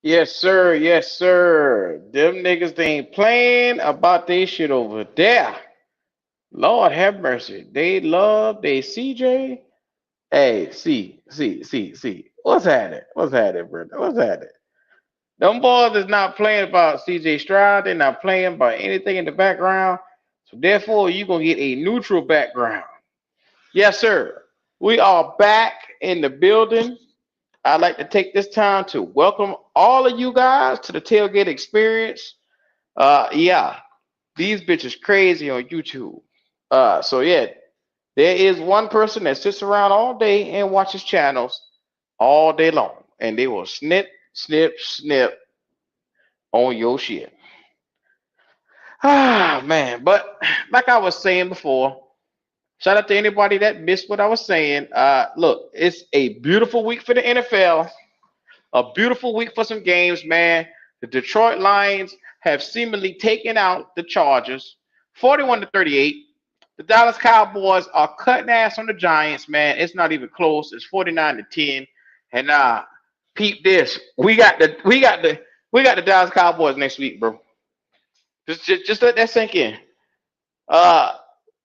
Yes, sir. Yes, sir. Them niggas they ain't playing about this shit over there. Lord have mercy. They love they CJ. Hey, see. What's happening? What's happening, brother? What's happening? Them boys is not playing about CJ Stroud. They're not playing about anything in the background. So therefore, you're gonna get a neutral background. Yes, sir. We are back in the building. I'd like to take this time to welcome all of you guys to the tailgate experience. Yeah, these bitches crazy on YouTube. So yeah, there is one person that sits around all day and watches channels all day long, and they will snip on your shit. Ah man, but like I was saying before, shout out to anybody that missed what I was saying. Look, it's a beautiful week for the NFL. A beautiful week for some games, man. The Detroit Lions have seemingly taken out the Chargers 41-38. The Dallas Cowboys are cutting ass on the Giants, man. It's not even close. It's 49-10. And peep this. We got the Dallas Cowboys next week, bro. Just let that sink in. Uh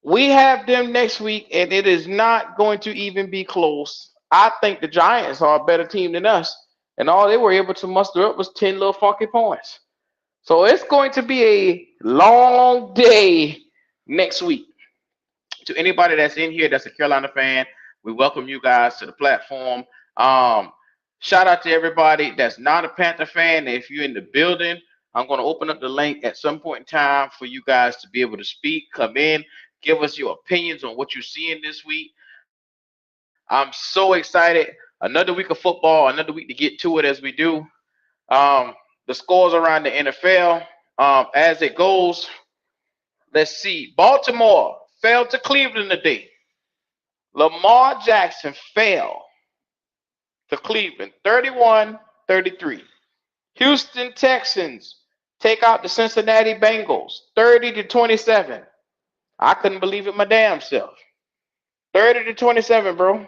we have them next week, and it is not going to even be close. I think the Giants are a better team than us, and all they were able to muster up was 10 little funky points. So it's going to be a long day next week. To anybody that's in here that's a Carolina fan, we welcome you guys to the platform. Um, Shout out to everybody that's not a Panther fan. If you're in the building, I'm going to open up the link at some point in time for you guys to be able to speak, come in, give us your opinions on what you're seeing this week. I'm so excited. Another week of football, another week to get to it as we do. Um, the scores around the NFL as it goes. Let's see. Baltimore fell to Cleveland today. Lamar Jackson fell to Cleveland 31-33. Houston Texans take out the Cincinnati Bengals 30-27. I couldn't believe it my damn self. 30-27, bro.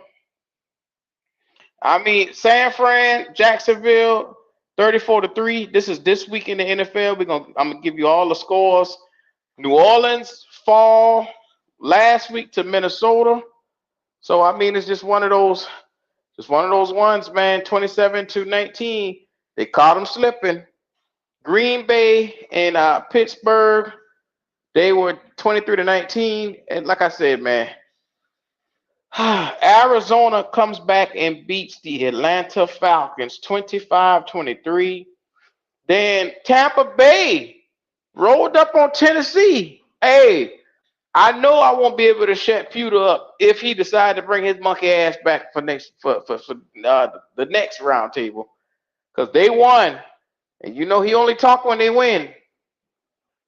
I mean, San Fran, Jacksonville, 34-3. This is this week in the NFL. I'm gonna give you all the scores. New Orleans fall last week to Minnesota. So I mean, it's just one of those ones, man. 27-19. They caught them slipping. Green Bay and Pittsburgh, they were 23-19. And like I said, man, Arizona comes back and beats the Atlanta Falcons 25-23. Then Tampa Bay rolled up on Tennessee. Hey, I know I won't be able to shut Pewter up if he decided to bring his monkey ass back for the next round table because they won, and you know he only talk when they win.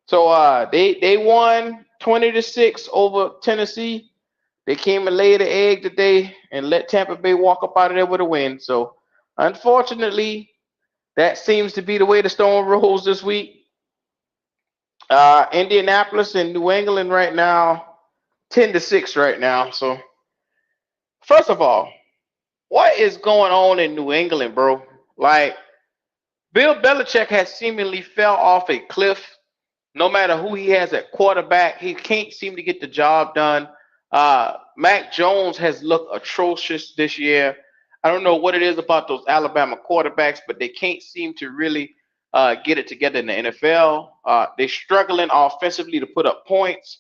So they won 20-6 over Tennessee. They came and laid an egg today and let Tampa Bay walk up out of there with a win. So unfortunately, that seems to be the way the storm rolls this week. Indianapolis and New England right now, 10-6 right now. So first of all, what is going on in New England, bro? Like Bill Belichick has seemingly fell off a cliff. No matter who he has at quarterback, he can't seem to get the job done. Mac Jones has looked atrocious this year. I don't know what it is about those Alabama quarterbacks, but they can't seem to really get it together in the NFL. They're struggling offensively to put up points.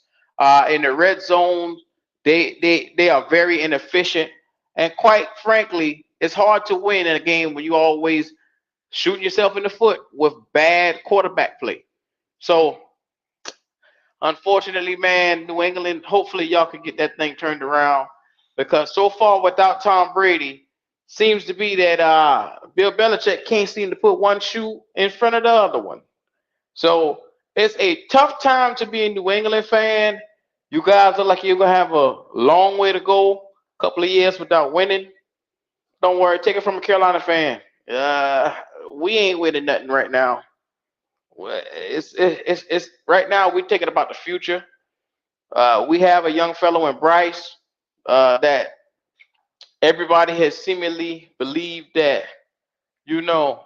In the red zone, they are very inefficient. And quite frankly, it's hard to win in a game when you always shooting yourself in the foot with bad quarterback play. So unfortunately, man, New England, hopefully y'all can get that thing turned around because so far without Tom Brady, seems to be that Bill Belichick can't seem to put one shoe in front of the other one. So it's a tough time to be a New England fan. You guys are like you're gonna have a long way to go, a couple of years without winning. Don't worry, take it from a Carolina fan. Uh, we ain't winning nothing right now. Well, it's right now we're thinking about the future. We have a young fellow in Bryce that everybody has seemingly believed that you know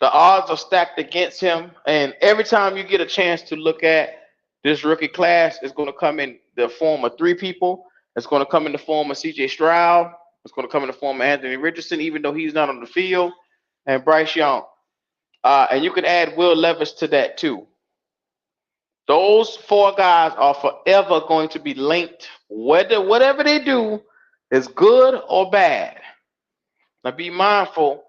The odds are stacked against him, and every time you get a chance to look at this rookie class, it's going to come in the form of three people. It's going to come in the form of C.J. Stroud. It's going to come in the form of Anthony Richardson, even though he's not on the field, and Bryce Young. And you can add Will Levis to that too. Those four guys are forever going to be linked. Whatever they do is good or bad. Now be mindful.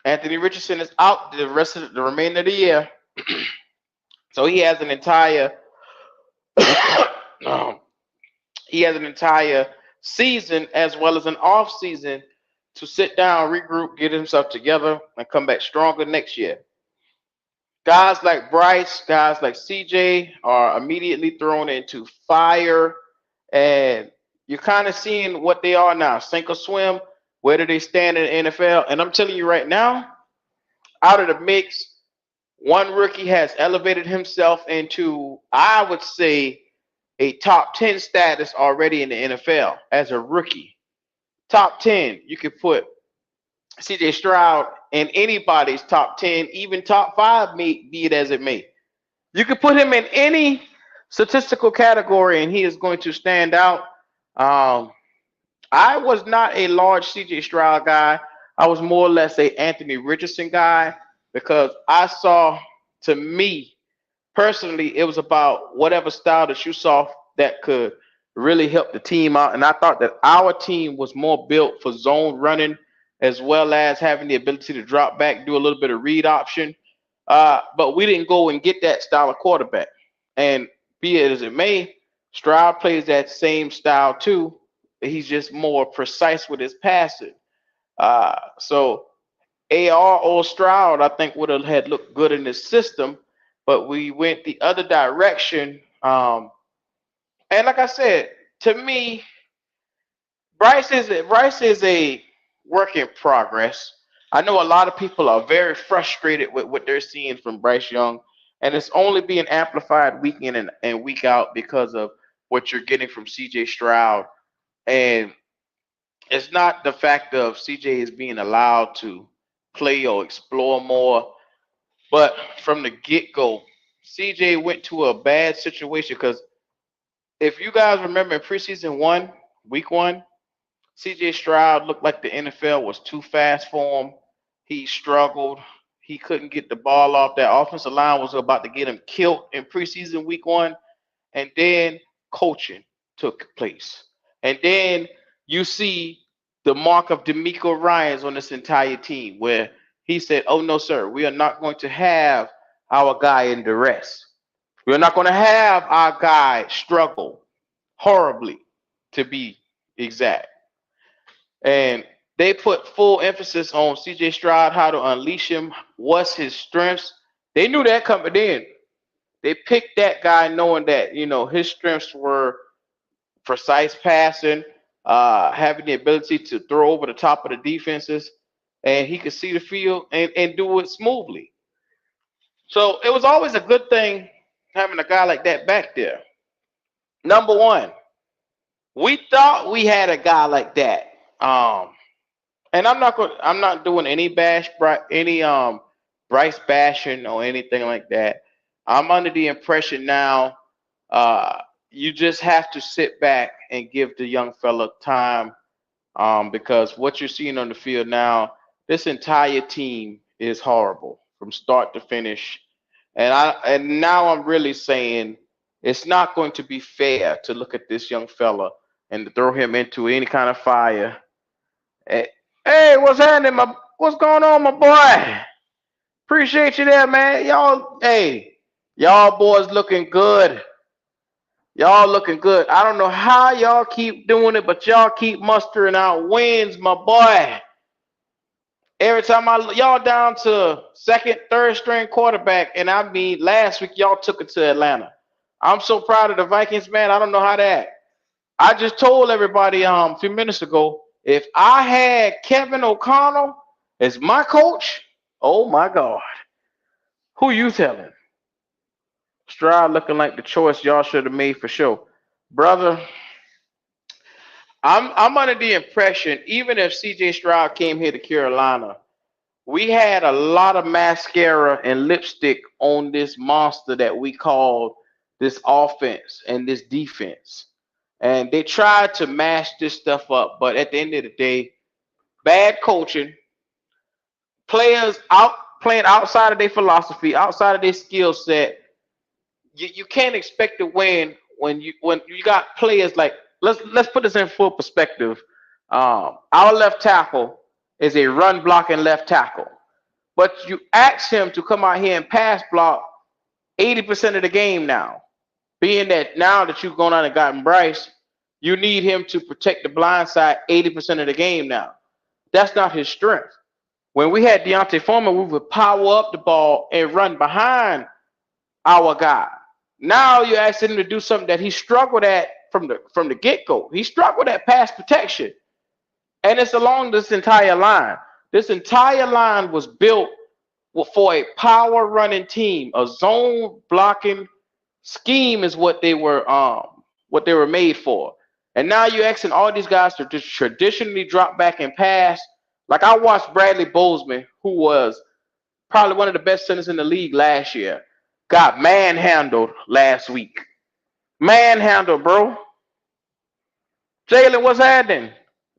Anthony Richardson is out the rest of the remainder of the year, so he has an entire season as well as an off season to sit down, regroup, get himself together, and come back stronger next year. Guys like Bryce, guys like CJ are immediately thrown into fire, and you're kind of seeing what they are now, sink or swim. Where do they stand in the NFL? And I'm telling you right now, out of the mix, one rookie has elevated himself into, I would say, a top 10 status already in the NFL as a rookie. Top 10, you could put CJ Stroud in anybody's top 10, even top 5, be it as it may. You could put him in any statistical category and he is going to stand out. I was not a large CJ Stroud guy. I was more or less a Anthony Richardson guy because I saw, to me, personally, it was about whatever style that you saw that could really help the team out. And I thought that our team was more built for zone running as well as having the ability to drop back, do a little bit of read option. But we didn't go and get that style of quarterback. And be it as it may, Stroud plays that same style too. He's just more precise with his passing. So AR or Stroud, I think, would have had looked good in this system, but we went the other direction. And like I said, to me, Bryce is a work in progress. I know a lot of people are very frustrated with what they're seeing from Bryce Young, and it's only being amplified week in and week out because of what you're getting from CJ Stroud. And it's not the fact of CJ is being allowed to play or explore more, but from the get go, CJ went to a bad situation because if you guys remember in preseason one, week one, CJ Stroud looked like the NFL was too fast for him. He struggled. He couldn't get the ball off. That offensive line was about to get him killed in preseason week one. And then coaching took place. And then you see the mark of D'Amico Ryans on this entire team where he said, oh, no, sir, we are not going to have our guy in duress. We're not going to have our guy struggle horribly, to be exact. And they put full emphasis on CJ Stroud, how to unleash him, what's his strengths. They knew that coming in. They picked that guy knowing that, his strengths were precise passing, having the ability to throw over the top of the defenses, and he could see the field and do it smoothly. So it was always a good thing having a guy like that back there. Number one, we thought we had a guy like that. And I'm not doing any Bryce bashing or anything like that. I'm under the impression now you just have to sit back and give the young fella time because what you're seeing on the field now, this entire team is horrible from start to finish. And now I'm really saying it's not going to be fair to look at this young fella and to throw him into any kind of fire. Hey, what's happening? What's going on, my boy? Appreciate you there, man. Y'all boys looking good. Y'all looking good. I don't know how y'all keep doing it, but y'all keep mustering out wins, my boy. Every time y'all down to second, third string quarterback, and I mean last week y'all took it to Atlanta. I'm so proud of the Vikings, man. I don't know how to act. I just told everybody a few minutes ago, if I had Kevin O'Connell as my coach, oh my God, who you telling? Stroud looking like the choice y'all should have made for sure, brother. I'm under the impression even if C.J. Stroud came here to Carolina, we had a lot of mascara and lipstick on this monster that we called this offense and this defense. And they tried to mash this stuff up, but at the end of the day, bad coaching, players out playing outside of their philosophy, outside of their skill set. You can't expect to win when you got players like let's put this in full perspective. Our left tackle is a run blocking left tackle, but you ask him to come out here and pass block 80% of the game now. Being that now that you've gone out and gotten Bryce, you need him to protect the blind side 80% of the game now. That's not his strength. When we had Deontay Foreman, we would power up the ball and run behind our guy. Now you're asking him to do something that he struggled at from the get-go. He struggled at pass protection. And it's along this entire line. This entire line was built for a power running team. A zone blocking scheme is what they were made for. And now you're asking all these guys to just traditionally drop back and pass. Like I watched Bradley Bozeman, who was probably one of the best centers in the league last year, got manhandled last week. Manhandled, bro. Jalen, what's happening?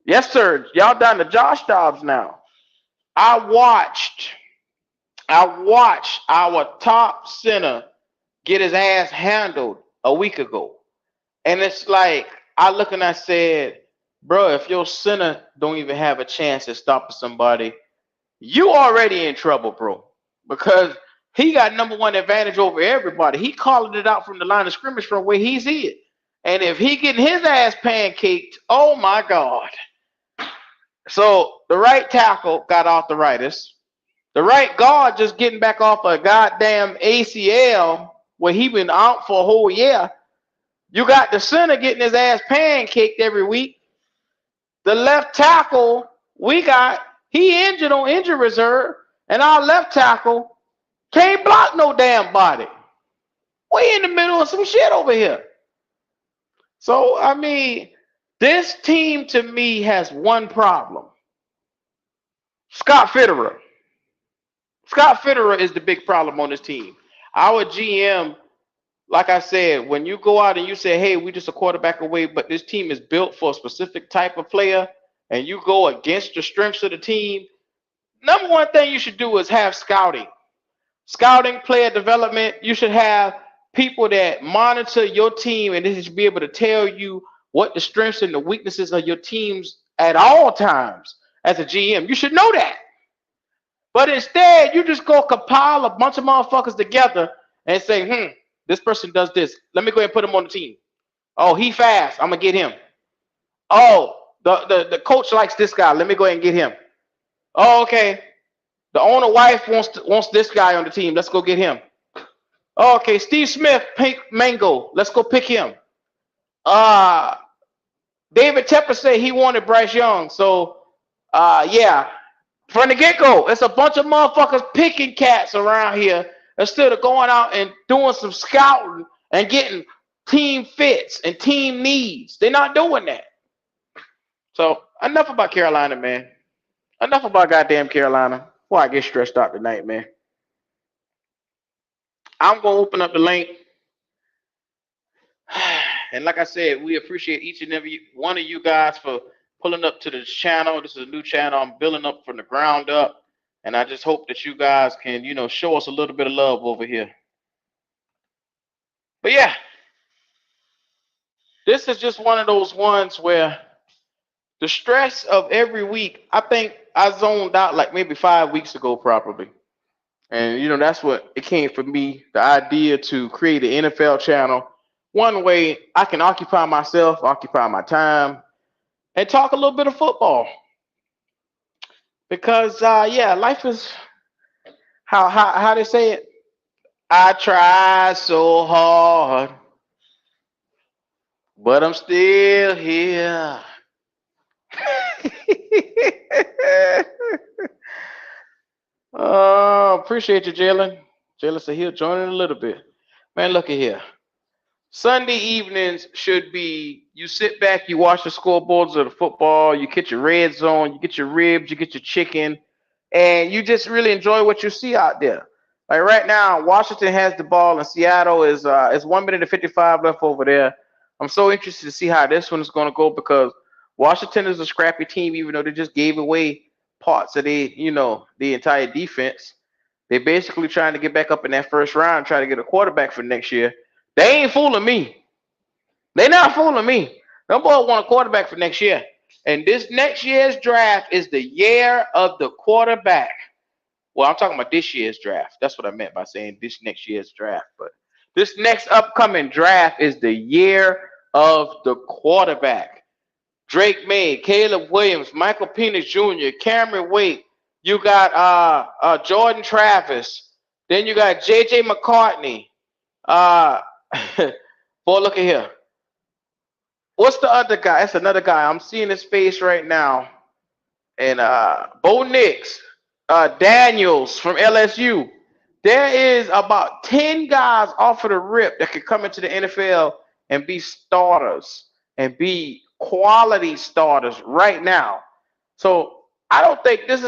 Yes, sir. Y'all down to Josh Dobbs now. I watched our top center get his ass handled a week ago. And it's like, I look and I said, bro, if your center don't even have a chance at stopping somebody, you already in trouble, bro. Because he got number one advantage over everybody. He calling it out from the line of scrimmage from where he's hit. And if he getting his ass pancaked, oh my God. So the right tackle got arthritis. The right guard just getting back off a goddamn ACL where he been out for a whole year. You got the center getting his ass pancaked every week. The left tackle, he injured on injury reserve, and our left tackle can't block no damn body. We in the middle of some shit over here. So, I mean, this team to me has one problem. Scott Fitterer. Scott Fitterer is the big problem on this team. Our GM, like I said, when you go out and you say, hey, we just a quarterback away, but this team is built for a specific type of player, and you go against the strengths of the team, number one thing you should do is have scouting. Scouting, player development. You should have people that monitor your team, and they should be able to tell you what the strengths and the weaknesses of your teams at all times as a GM. You should know that. But instead, you just go compile a bunch of motherfuckers together and say, this person does this. Let me go ahead and put him on the team. Oh, he fast. I'm going to get him. Oh, the coach likes this guy. Let me go ahead and get him. Oh, okay. The owner wife wants this guy on the team. Let's go get him. Oh, okay, Steve Smith, Pink Mango. Let's go pick him. David Tepper said he wanted Bryce Young. So, yeah. From the get-go, it's a bunch of motherfuckers picking cats around here instead of going out and doing some scouting and getting team fits and team needs. They're not doing that. So, enough about Carolina, man. Enough about goddamn Carolina before I get stressed out tonight, man. I'm going to open up the link. And like I said, we appreciate each and every one of you guys for pulling up to this channel. This is a new channel. I'm building up from the ground up. And I just hope that you guys can, show us a little bit of love over here. But yeah, this is just one of those ones where the stress of every week, I think I zoned out like maybe 5 weeks ago probably. And, that's what it came for me, the idea to create an NFL channel. One way I can occupy myself, occupy my time, and talk a little bit of football. Because, life is, how they say it? I try so hard, but I'm still here. Appreciate you, Jalen. Jalen said he'll join in a little bit. Man, look at here. Sunday evenings should be, you sit back, you watch the scoreboards of the football, you get your red zone, you get your ribs, you get your chicken, and you just really enjoy what you see out there. Like right now, Washington has the ball, and Seattle is 1 minute and 55 left over there. I'm so interested to see how this one is going to go because Washington is a scrappy team, even though they just gave away parts of the entire defense. They're basically trying to get back up in that first round, try to get a quarterback for next year. They ain't fooling me. They not fooling me. Them boys want a quarterback for next year. And this next year's draft is the year of the quarterback. Well, I'm talking about this year's draft. That's what I meant by saying this next year's draft. But this next upcoming draft is the year of the quarterback. Drake May, Caleb Williams, Michael Penix Jr., Cameron Wake. You got Jordan Travis. Then you got J.J. McCartney. Boy, look at here. What's the other guy? That's another guy. I'm seeing his face right now. And Bo Nix, Daniels from LSU. There is about 10 guys off of the rip that could come into the NFL and be starters and be quality starters right now. So I don't think this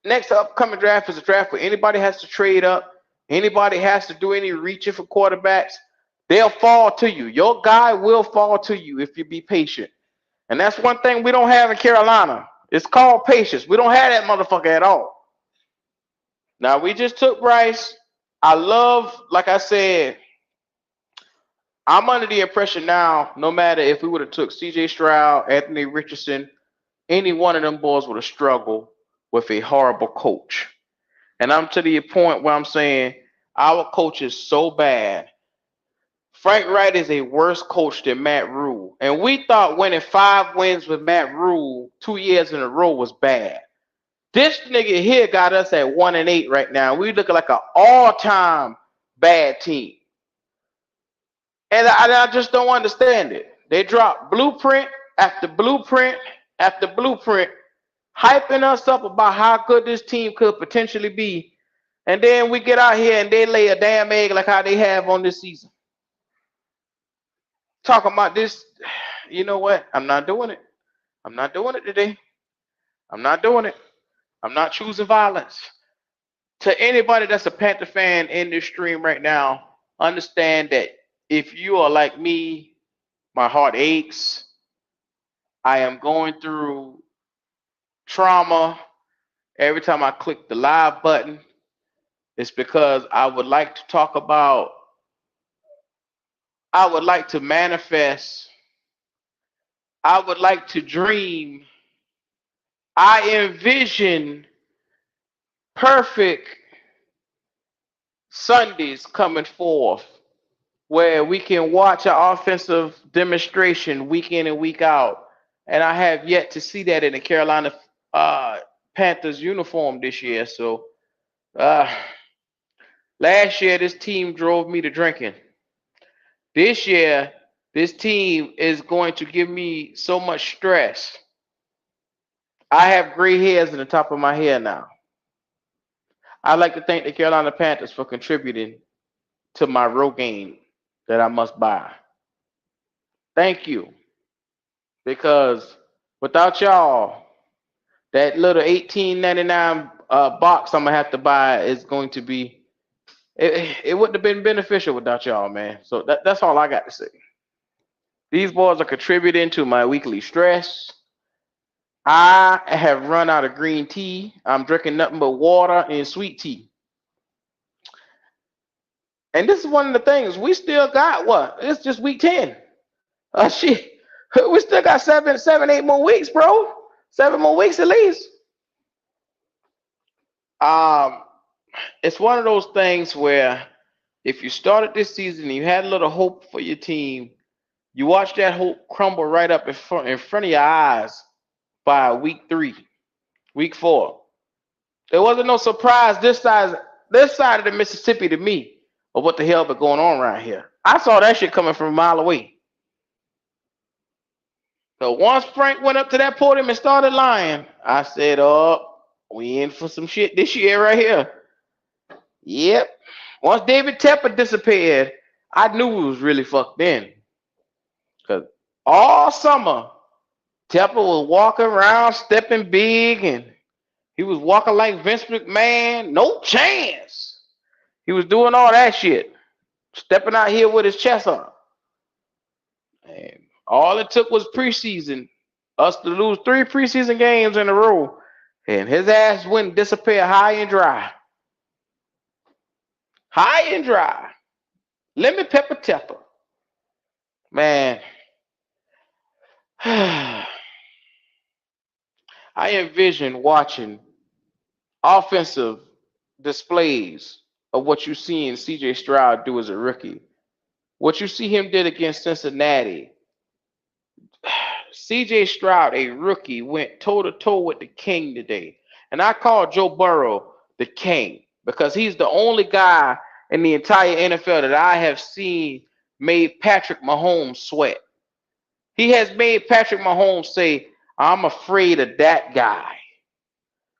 next upcoming draft is a draft where anybody has to trade up, anybody has to do any reaching for quarterbacks. They'll fall to you. Your guy will fall to you if you be patient. And that's one thing we don't have in Carolina. It's called patience. We don't have that motherfucker at all. Now, we just took Bryce. I love, like I said, I'm under the impression now, no matter if we would have took C.J. Stroud, Anthony Richardson, any one of them boys would have struggled with a horrible coach. And I'm to the point where I'm saying our coach is so bad. Frank Wright is a worse coach than Matt Rule. And we thought winning 5 wins with Matt Rule 2 years in a row was bad. This nigga here got us at 1-8 right now. We looking like an all-time bad team. And I just don't understand it. They drop blueprint after blueprint after blueprint, hyping us up about how good this team could potentially be. And then we get out here and they lay a damn egg like how they have on this season. Talking about this, you know what? I'm not doing it. I'm not doing it today. I'm not doing it. I'm not choosing violence. To anybody that's a Panther fan in this stream right now, understand that if you are like me, my heart aches. I am going through trauma every time I click the live button. It's because I would like to talk about, I would like to manifest, I would like to dream. I envision perfect Sundays coming forth where we can watch an offensive demonstration week in and week out. And I have yet to see that in the Carolina Panthers uniform this year. So last year, this team drove me to drinking. This year, this team is going to give me so much stress. I have gray hairs in the top of my hair now. I'd like to thank the Carolina Panthers for contributing to my Rogaine that I must buy. Thank you. Because without y'all, that little $18.99 box I'm going to have to buy is going to be, it wouldn't have been beneficial without y'all, man. So that's all I got to say. These boys are contributing to my weekly stress. I have run out of green tea. I'm drinking nothing but water and sweet tea. And this is one of the things. We still got what? It's just week 10. Shit. We still got 8 more weeks, bro. 7 more weeks at least. It's one of those things where if you started this season and you had a little hope for your team, you watch that hope crumble right up in front of your eyes by week 3, week 4. There wasn't no surprise this side of the Mississippi to me of what the hell been going on around here. I saw that shit coming from a mile away. So once Frank went up to that podium and started lying, I said, oh, we in for some shit this year right here. Yep. Once David Tepper disappeared, I knew we was really fucked in. Because all summer, Tepper was walking around, stepping big, and He was walking like Vince McMahon. No chance. He was doing all that shit. Stepping out here with his chest up. And all it took was preseason. Us to lose 3 preseason games in a row. And his ass wouldn't disappear high and dry. High and dry. Lemon pepper tepper. Man. I envision watching offensive displays of what you see in CJ Stroud do as a rookie. What you see him did against Cincinnati. CJ Stroud, a rookie, went toe to toe with the king today. And I call Joe Burrow the king because he's the only guy in the entire NFL that I have seen made Patrick Mahomes sweat. He has made Patrick Mahomes say, I'm afraid of that guy.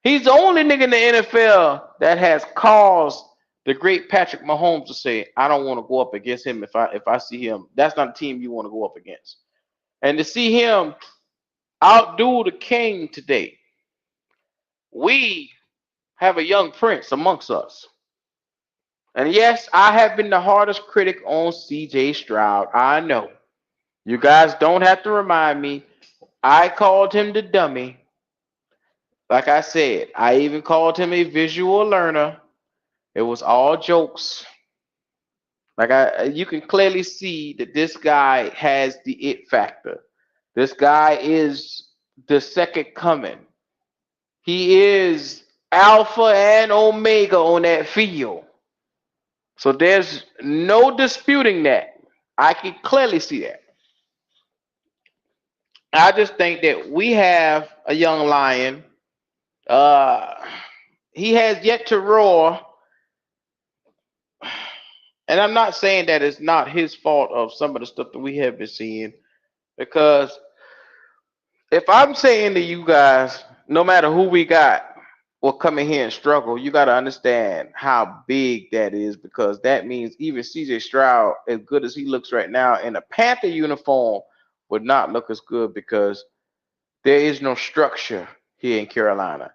He's the only nigga in the NFL that has caused the great Patrick Mahomes to say, I don't want to go up against him if I see him. That's not a team you want to go up against. And to see him outdo the king today, we have a young prince amongst us. And yes, I have been the hardest critic on CJ Stroud. I know. You guys don't have to remind me. I called him the dummy. Like I said, I even called him a visual learner. It was all jokes. You can clearly see that this guy has the it factor. This guy is the second coming. He is alpha and omega on that field. So there's no disputing that. I can clearly see that. I just think that we have a young lion. He has yet to roar. And I'm not saying that it's not his fault of some of the stuff that we have been seeing. Because if I'm saying to you guys, no matter who we got will come in here and struggle, you got to understand how big that is, because that means even CJ Stroud, as good as he looks right now in a Panther uniform, would not look as good because there is no structure here in Carolina.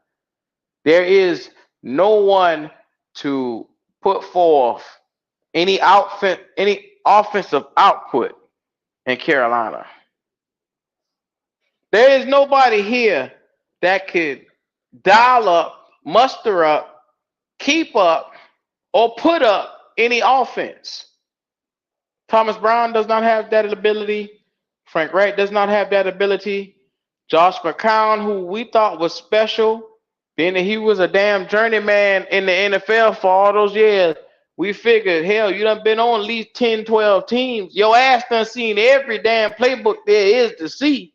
There is no one to put forth any offensive output in Carolina. There is nobody here that could dial up, muster up, keep up, or put up any offense. Thomas Brown does not have that ability. Frank Wright does not have that ability. Josh McCown, who we thought was special, being that he was a damn journeyman in the NFL for all those years, we figured, hell, you done been on at least 10, 12 teams. Your ass done seen every damn playbook there is to see.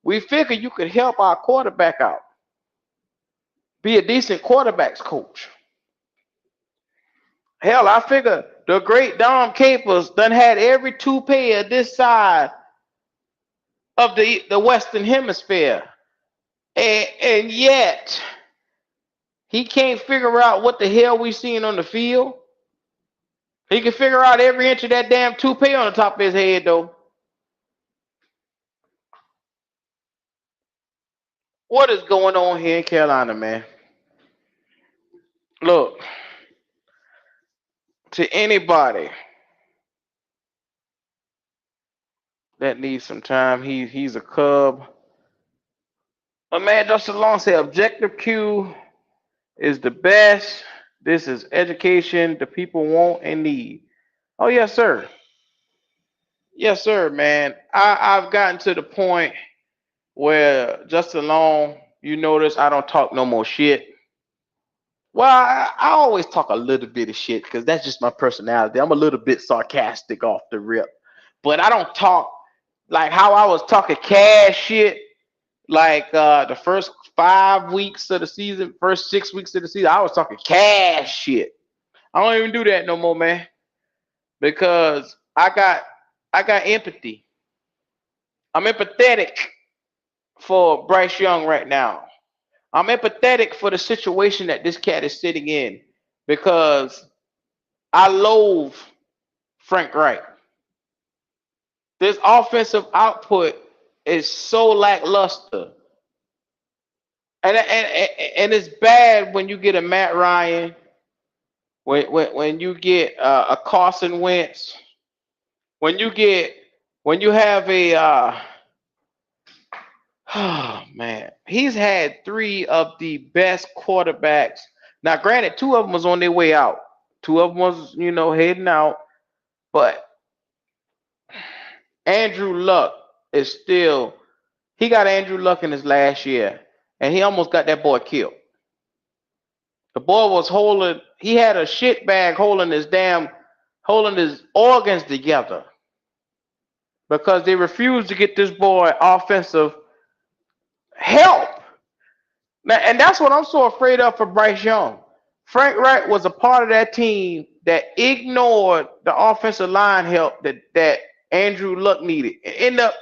We figured you could help our quarterback out. Be a decent quarterbacks coach. Hell, I figure the great Dom Capers done had every toupee of this side of the Western Hemisphere. And yet, he can't figure out what the hell we seeing on the field. He can figure out every inch of that damn toupee on the top of his head, though. What is going on here in Carolina, man? Look, to anybody that needs some time, he's a Cub. But man, Justin Long said Objective Q is the best. This is education the people want and need. Oh, yes, sir. Yes, sir, man. I've gotten to the point where Justin Long, you notice I don't talk no more shit. Well, I always talk a little bit of shit because that's just my personality. I'm a little bit sarcastic off the rip. But I don't talk like how I was talking cash shit like the first 5 weeks of the season, first 6 weeks of the season. I was talking cash shit. I don't even do that no more, man. Because I got empathy. I'm empathetic for Bryce Young right now. I'm empathetic for the situation that this cat is sitting in because I loathe Frank Wright. This offensive output is so lackluster. And it's bad when you get a Matt Ryan, when you get a Carson Wentz, when you get when you have a oh man, he's had three of the best quarterbacks. Now, granted, two of them was on their way out. Two of them was heading out, but Andrew Luck is still. He got Andrew Luck in his last year, and he almost got that boy killed. The boy was holding. He had a shit bag holding his organs together because they refused to get this boy offensive help. Now, and that's what I'm so afraid of for Bryce Young. Frank Wright was a part of that team that ignored the offensive line help that Andrew Luck needed, and ended up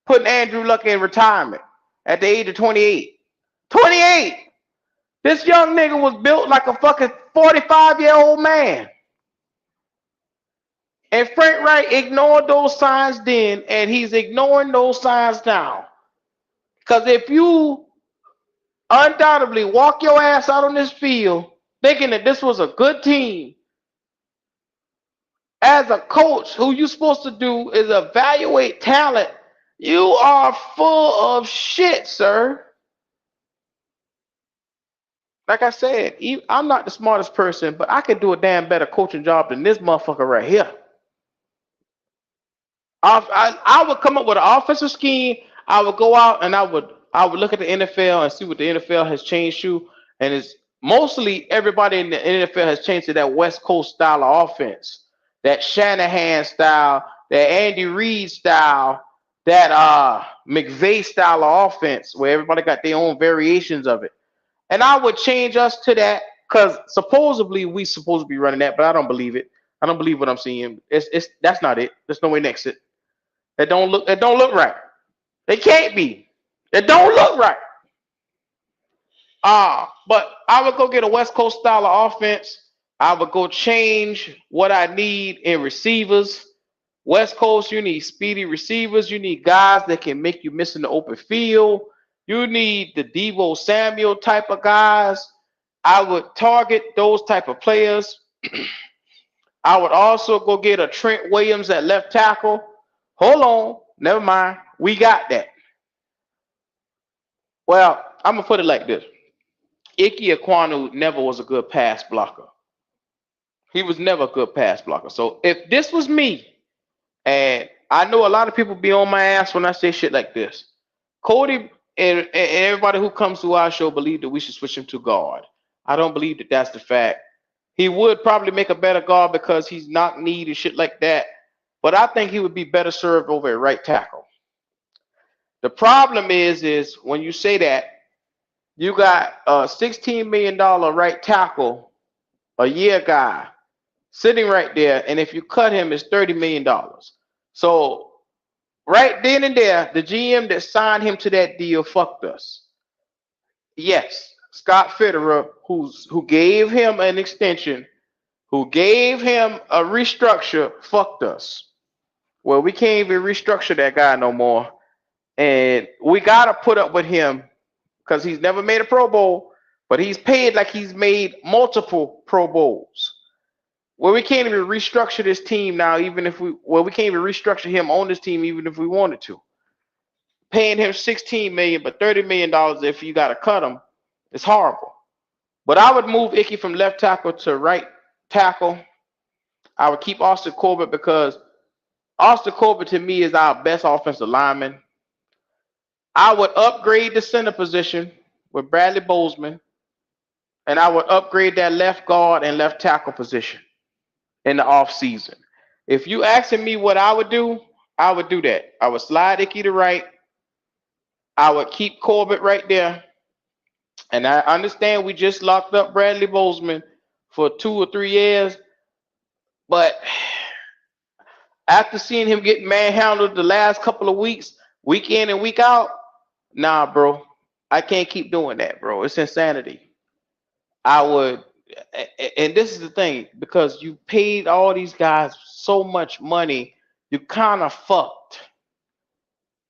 putting Andrew Luck in retirement at the age of 28. 28. This young nigga was built like a fucking 45-year-old man. And Frank Wright ignored those signs then, and he's ignoring those signs now. Because if you undoubtedly walk your ass out on this field thinking that this was a good team, as a coach, who you're supposed to do is evaluate talent, you are full of shit, sir. Like I said, I'm not the smartest person, but I could do a damn better coaching job than this motherfucker right here. I would come up with an offensive scheme. I would go out and I would look at the NFL and see what the NFL has changed to, and it's mostly everybody in the NFL has changed to that West Coast style of offense, that Shanahan style, that Andy Reid style, that McVay style of offense, where everybody got their own variations of it. And I would change us to that because supposedly we supposed to be running that, but I don't believe it. I don't believe what I'm seeing. It's that's not it. There's no way next it. It don't look right. It can't be. It don't look right. But I would go get a West Coast style of offense. I would go change what I need in receivers. West Coast, you need speedy receivers. You need guys that can make you miss in the open field. You need the Deebo Samuel type of guys. I would target those type of players. I would also go get a Trent Williams at left tackle. Hold on. Never mind. We got that. Well, I'm going to put it like this. Ike Ekwonu never was a good pass blocker. He was never a good pass blocker. So if this was me, and I know a lot of people be on my ass when I say shit like this, Cody and everybody who comes to our show believe that we should switch him to guard. I don't believe that that's the fact. He would probably make a better guard because he's knock knee and shit like that. But I think he would be better served over at right tackle. The problem is when you say that, you got a $16 million right tackle a year guy sitting right there, and if you cut him, it's $30 million. So right then and there, the GM that signed him to that deal fucked us. Yes, Scott Fitterer, who gave him an extension, who gave him a restructure, fucked us. Well, we can't even restructure that guy no more. And we got to put up with him because he's never made a Pro Bowl, but he's paid like he's made multiple Pro Bowls. Well, we can't even restructure this team now, we can't even restructure him on this team even if we wanted to. Paying him $16 million, but $30 million if you got to cut him, it's horrible. But I would move Icky from left tackle to right tackle. I would keep Austin Corbett because Austin Corbett to me is our best offensive lineman. I would upgrade the center position with Bradley Bozeman, and I would upgrade that left guard and left tackle position in the offseason. If you asking me what I would do that. I would slide Icky to right. I would keep Corbett right there. And I understand we just locked up Bradley Bozeman for 2 or 3 years, but after seeing him get manhandled the last couple of weeks, week in and week out, nah, bro. I can't keep doing that, bro. It's insanity. I would, and this is the thing, because you paid all these guys so much money, you kind of fucked.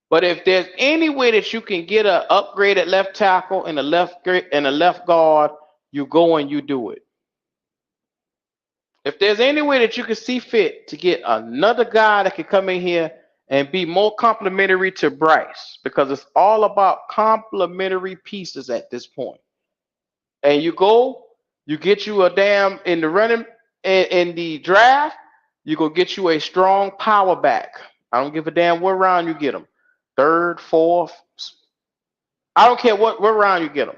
But if there's any way that you can get a upgraded left tackle and a left guard, you go and you do it. If there's any way that you can see fit to get another guy that can come in here and be more complimentary to Bryce, because it's all about complementary pieces at this point. And you get you a damn in the running in the draft, you go get you a strong power back. I don't give a damn what round you get them, third, fourth. I don't care what round you get them.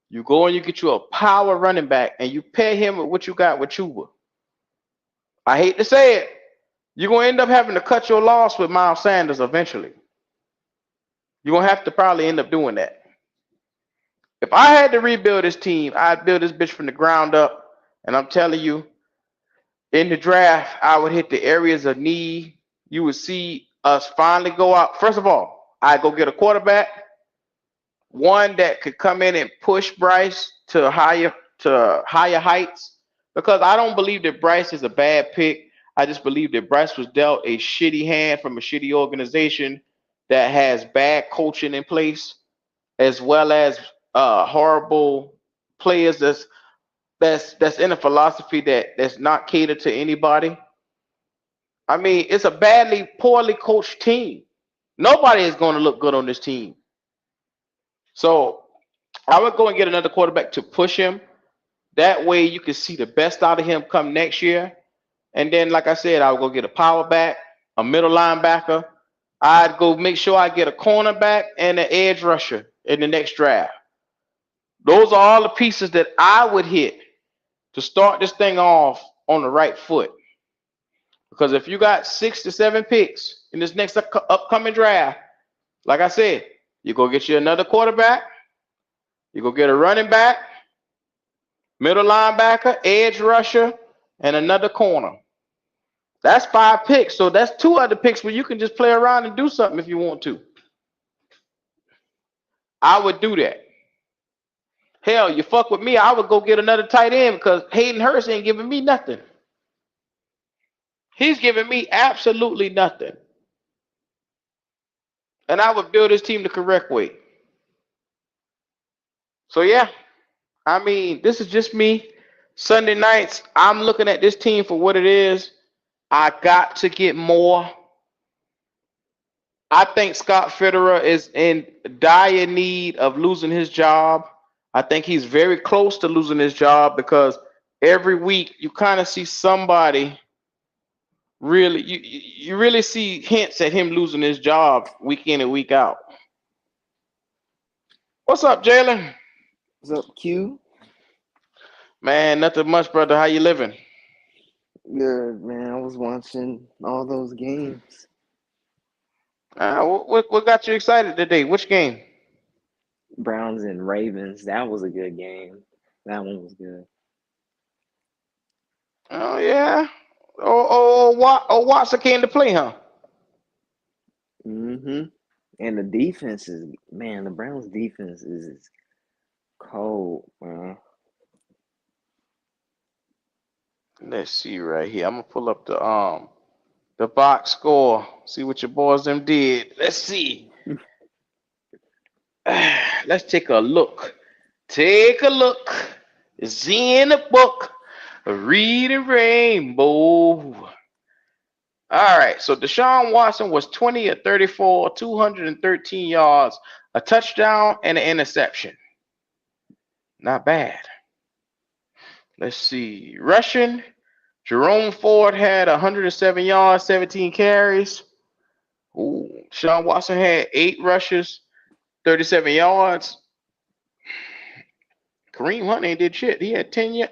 You go and you get you a power running back, and you pair him with what you got with Chuba. I hate to say it, you're gonna end up having to cut your loss with Miles Sanders eventually. You're gonna have to probably end up doing that. If I had to rebuild this team, I'd build this bitch from the ground up. And I'm telling you, in the draft, I would hit the areas of need. You would see us finally go out. First of all, I'd go get a quarterback, one that could come in and push Bryce to higher heights. Because I don't believe that Bryce is a bad pick. I just believe that Bryce was dealt a shitty hand from a shitty organization that has bad coaching in place, as well as horrible players that's in a philosophy that's not catered to anybody. I mean, it's a poorly coached team. Nobody is going to look good on this team. So I would go and get another quarterback to push him. That way you can see the best out of him come next year. And then, like I said, I would go get a power back, a middle linebacker. I'd go make sure I get a cornerback and an edge rusher in the next draft. Those are all the pieces that I would hit to start this thing off on the right foot. Because if you got 6 to 7 picks in this next upcoming draft, like I said, you go get you another quarterback, you go get a running back, middle linebacker, edge rusher, and another corner. That's 5 picks. So that's 2 other picks where you can just play around and do something if you want to. I would do that. Hell, you fuck with me, I would go get another tight end because Hayden Hurst ain't giving me nothing. He's giving me absolutely nothing. And I would build this team the correct way. So yeah, I mean, this is just me. Sunday nights, I'm looking at this team for what it is. I got to get more. I think Scott Fitterer is in dire need of losing his job. I think he's very close to losing his job because every week you kind of see somebody really, you really see hints at him losing his job week in and week out. What's up, Jalen? What's up, Q? Man, nothing much, brother. How you living? Good, man. I was watching all those games. What got you excited today? Which game? Browns and Ravens. That was a good game. That one was good. Oh yeah. Watson came to play, huh? Mm-hmm. And the defense is, man, the Browns defense is cold, man. Let's see right here. I'm gonna pull up the box score. See what your boys them did. Let's see. Let's take a look. Take a look. It's in the book. Read the rainbow. All right. So Deshaun Watson was 20 of 34, 213 yards, a touchdown, and an interception. Not bad. Let's see. Rushing. Jerome Ford had 107 yards, 17 carries. Ooh, Deshaun Watson had 8 rushes, 37 yards. Kareem Hunt ain't did shit. He had 10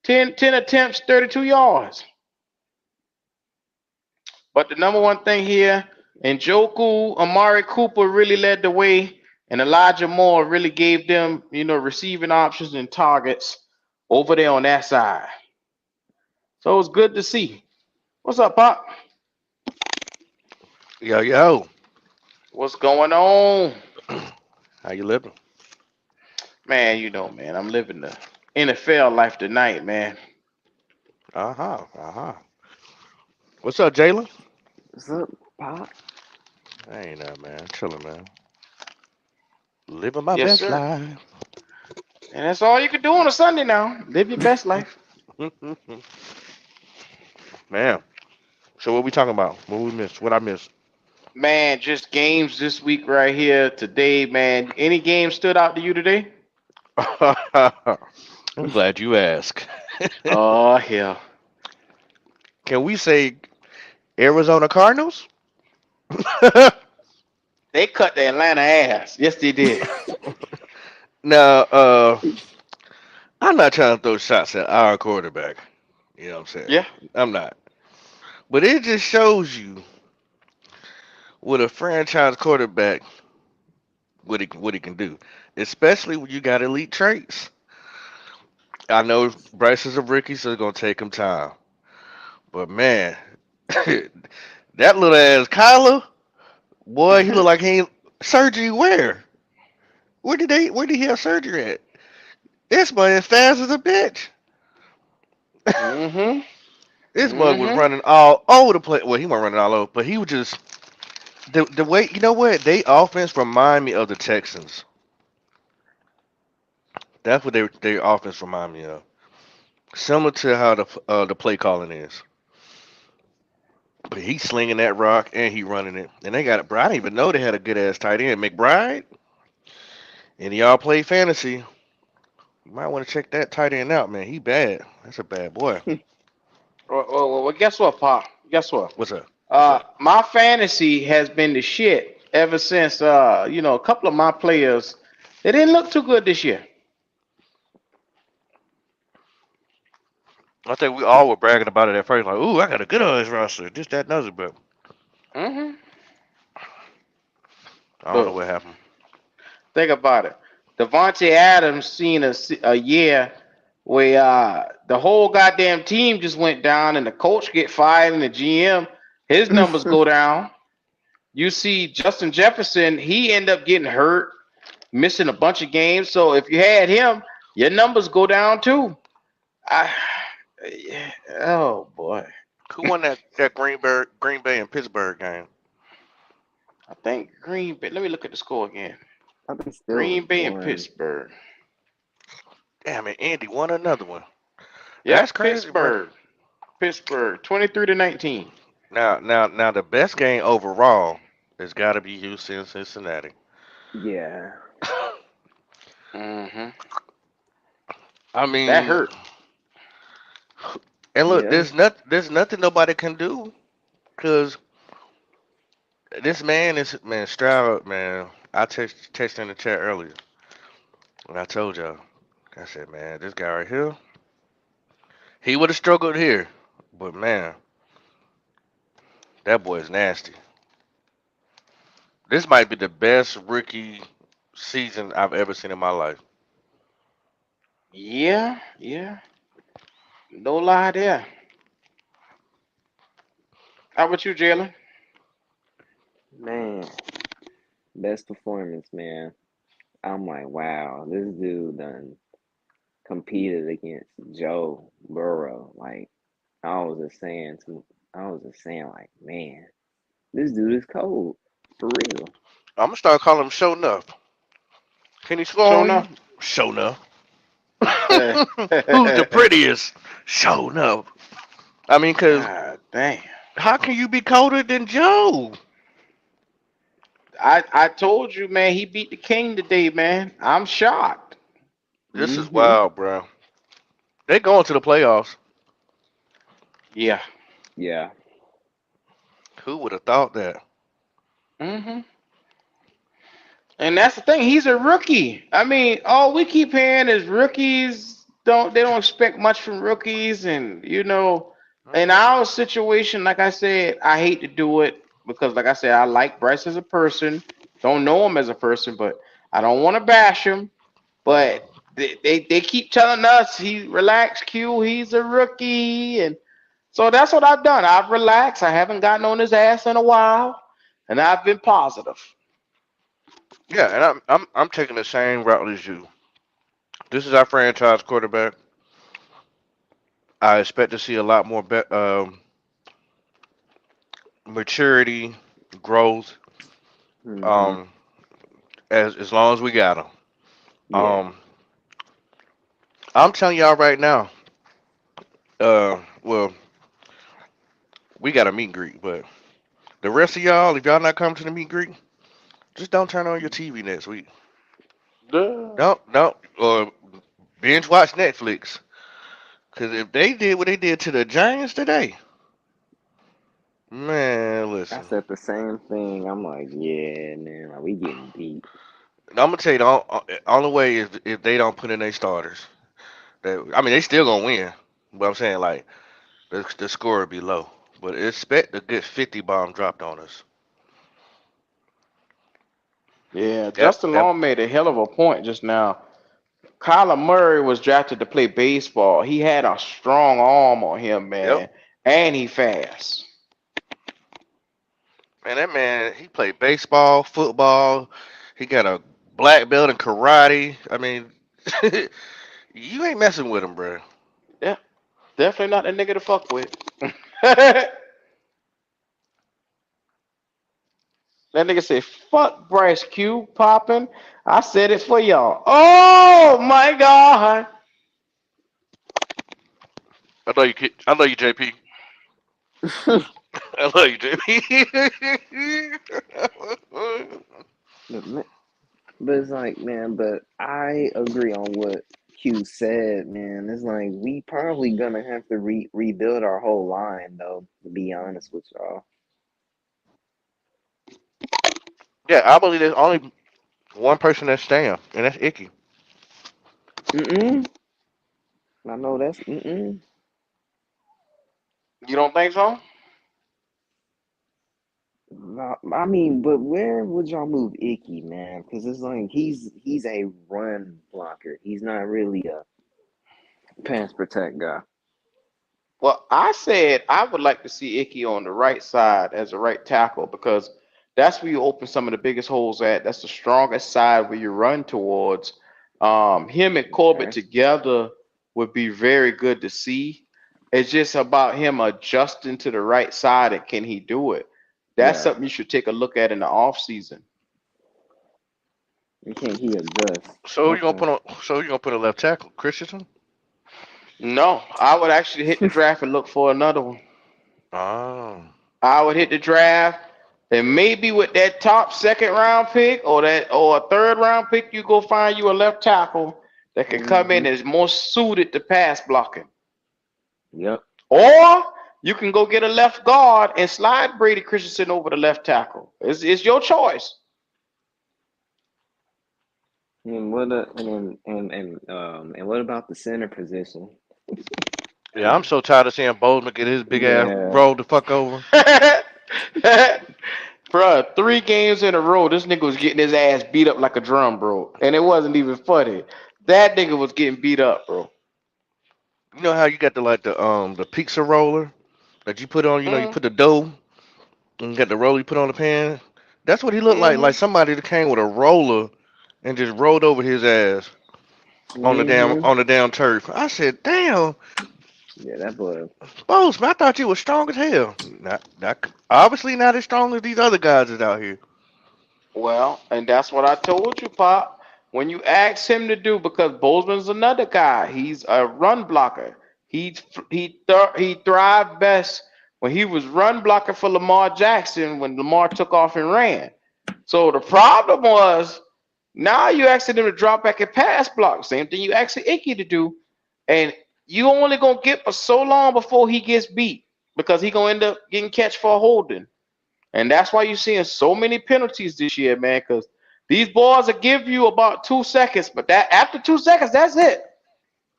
attempts, 32 yards. But the number one thing here, Njoku, Amari Cooper really led the way, and Elijah Moore really gave them, receiving options and targets over there on that side. So it was good to see. What's up, Pop? Yo. What's going on? How you living? Man, man, I'm living the NFL life tonight, man. Uh-huh. What's up, Jalen? What's up, Pop? I ain't that man. Chilling, man. Living my Yes, best sir. life. And that's all you can do on a Sunday now. Live your best life. Man. So what we talking about? What we missed? What I missed? Man, just games this week right here today, man. Any game stood out to you today? I'm glad you asked. Oh hell. Can we say Arizona Cardinals? They cut the Atlanta ass. Yes, they did. Now, I'm not trying to throw shots at our quarterback. You know what I'm saying? Yeah. I'm not. But it just shows you with a franchise quarterback what he can do, especially when you got elite traits. I know Bryce is a rookie, so it's gonna take him time. But man, that little ass Kyler, boy, he look like he ain't surgery where? Where did he have surgery at? This man fast as a bitch. Mm-hmm. This mug was Mm-hmm. running all over the place. Well, he wasn't running all over, but he was just the way. You know what? They offense remind me of the Texans. That's what their offense remind me of. Similar to how the play calling is. But he's slinging that rock and he running it. And they got it. Bro, I didn't even know they had a good ass tight end, McBride. And y'all play fantasy. You might want to check that tight end out, man. He bad. That's a bad boy. Well, guess what, Pop? Guess what? What's up? What's up? My fantasy has been the shit ever since. A couple of my players, they didn't look too good this year. I think we all were bragging about it at first, like, "Ooh, I got a good ass roster." This, that, and other, but Mm-hmm. I don't know Look, what happened. think about it. Devontae Adams seen a year where the whole goddamn team just went down and the coach get fired and the GM, his numbers go down. You see Justin Jefferson, he end up getting hurt, missing a bunch of games. So if you had him, your numbers go down too. I, oh boy, Who won that Green Bay and Pittsburgh game? I think Green Bay. Let me look at the score again. I think Steelers Green Bay and won. Pittsburgh. Damn it, Andy won another one. That's Yep, crazy, bro. Pittsburgh, 23-19. Now, the best game overall has got to be Houston and Cincinnati. Yeah. Mm-hmm. I That mean, hurt. and look, Yeah. there's nothing nobody can do because this man Stroud, man. I texted in the chat earlier, and I told y'all, I said, man, this guy right here, he would have struggled here, but man, that boy is nasty. This might be the best rookie season I've ever seen in my life. Yeah, yeah. No lie there. How about you, Jalen? Man, best performance, man. I'm like, wow, this dude done competed against Joe Burrow. Like, I was just saying like, man, this dude is cold. For real. I'm gonna start calling him Show Enough. Can he score Sure on you? enough. Show Enough. Who's the prettiest? Show Enough. I mean, cause God damn. how can you be colder than Joe? I told you, man, he beat the king today, man. I'm shocked. This is Mm-hmm. wild, bro. They going to the playoffs. Yeah. Yeah. Who would have thought that? Mm-hmm. And that's the thing. He's a rookie. I mean, all we keep hearing is rookies don't expect much from rookies, and in Hmm. our situation, like I said, I hate to do it because, like I said, I like Bryce as a person. Don't know him as a person, but I don't want to bash him. Hmm. But they keep telling us he relax, Q. He's a rookie, and so that's what I've done. I've relaxed. I haven't gotten on his ass in a while, and I've been positive. Yeah, and I'm taking the same route as you. This is our franchise quarterback. I expect to see a lot more maturity, growth. Mm-hmm. Um, as long as we got them. Yeah. Um, I'm telling y'all right now. Well, we got a meet and greet, but the rest of y'all, if y'all not coming to the meet and greet, just don't turn on your TV next week. Duh. Don't, or binge watch Netflix. Cause if they did what they did to the Giants today, man, I listen. said the same thing. I'm like, yeah, man, like we getting beat. I'm gonna tell you the only way is if they don't put in their starters. I mean, they still gonna win, but I'm saying like the score would be low. But expect a good 50 bomb dropped on us. Yeah, Yep, Justin yep, Long made a hell of a point just now. Kyler Murray was drafted to play baseball. He had a strong arm on him, yep. man, and he fast. Man, that man, he played baseball, football. He got a black belt in karate. I mean, you ain't messing with him, bro. Yeah, definitely not a nigga to fuck with. That nigga said, "Fuck Bryce Q popping." I said it for y'all. Oh my god. I know you, JP. I love you, JP. But but it's like, man, but I agree on what Q said, man. It's like we probably gonna have to rebuild our whole line, though. To be honest with y'all. Yeah, I believe there's only one person that's staying, and that's Icky. Mm-mm. I know that's mm-mm. You don't think so? I mean, but where would y'all move Icky, man? Because it's like he's a run blocker. He's not really a pass protect guy. Well, I said I would like to see Icky on the right side as a right tackle because that's where you open some of the biggest holes at. That's the strongest side where you run towards. Him and Corbett Okay. together would be very good to see. It's just about him adjusting to the right side and can he do it? That's Yeah. something you should take a look at in the off season. And can he adjust? So you gonna Okay. put on? So you gonna put a left tackle, Christensen? No, I would actually hit the draft and look for another one. Oh, I would hit the draft, and maybe with that top second round pick or a third round pick, you go find you a left tackle that can come in Mm-hmm. and is more suited to pass blocking. Yep. Or you can go get a left guard and slide Brady Christensen over the left tackle. It's your choice. And what and what about the center position? yeah. I'm so tired of seeing Bozeman get his big ass Yeah. rolled the fuck over. Bruh, 3 games in a row, this nigga was getting his ass beat up like a drum, bro. And it wasn't even funny. That nigga was getting beat up, bro. You know how you got the pizza roller that you put on. You know you Mm, put the dough and you got the roller you put on the pan. That's what he looked like mm-hmm. somebody that came with a roller and just rolled over his ass Mm-hmm. on the damn turf. I said, damn, Yeah, that boy. Bozeman, I thought you was strong as hell. Not obviously not as strong as these other guys is out here. Well, and that's what I told you, Pop. When you ask him to do, because Bozeman's another guy, he's a run blocker. He thrived best when he was run blocking for Lamar Jackson when Lamar took off and ran. So the problem was now you asking him to drop back and pass block. Same thing you asking Icky to do, and you only gonna get for so long before he gets beat because he gonna end up getting catch for a holding. And that's why you're seeing so many penalties this year, man, because these boys will give you about 2 seconds, but that after 2 seconds, that's it.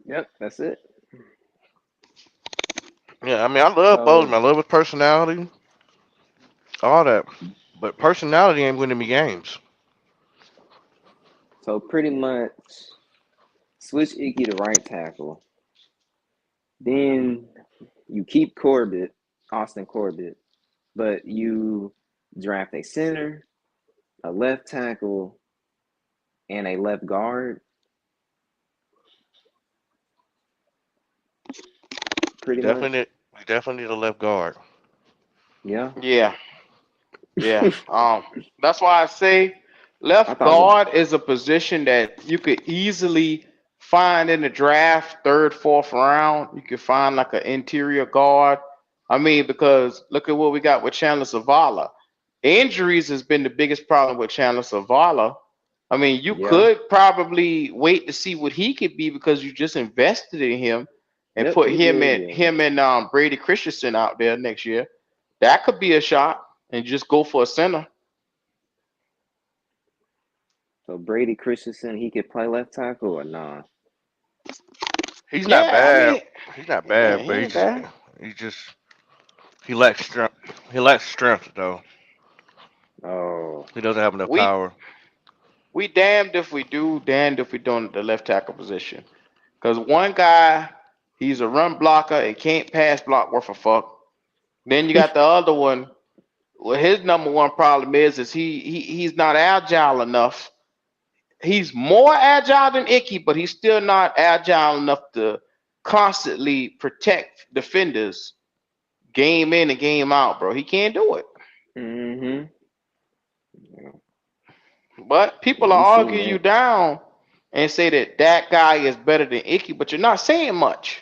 Yep, that's it. Yeah, I mean I love So Bozeman. I love his personality, all that. But personality ain't winning me games. so pretty much switch Icky to right tackle. Then you keep Corbett, Austin Corbett, but you draft a center, a left tackle, and a left guard, We pretty much. definitely need, we definitely need a left guard. Yeah. Yeah. Yeah. That's why I say I left thought Le- guard is a position that you could easily find in the draft, third, fourth round. You could find like an interior guard. I mean, because look at what we got with Chandler Zavala. Injuries has been the biggest problem with Chandler Zavala. I mean, you yeah, could probably wait to see what he could be because you just invested in him and yep, put he him did. and Yeah. Brady Christensen out there next year. That could be a shot and just go for a center. So Brady Christensen, he could play left tackle or nah? He's not Yeah, I bad. mean, He's not yeah, bad, he but ain't bad. he just he lacks strength. He lacks strength though. Oh, He doesn't have enough We power. we damned if we do, damned if we don't at the left tackle position. Because one guy, he's a run blocker and can't pass block worth a fuck. Then you got the other one. Well, his number one problem is he's not agile enough. He's more agile than Icky, but he's still not agile enough to constantly protect defenders game in and game out, bro. He can't do it. mm-hmm. Yeah. But people We are seen arguing you that. down and say that that guy is better than Icky, but you're not saying much.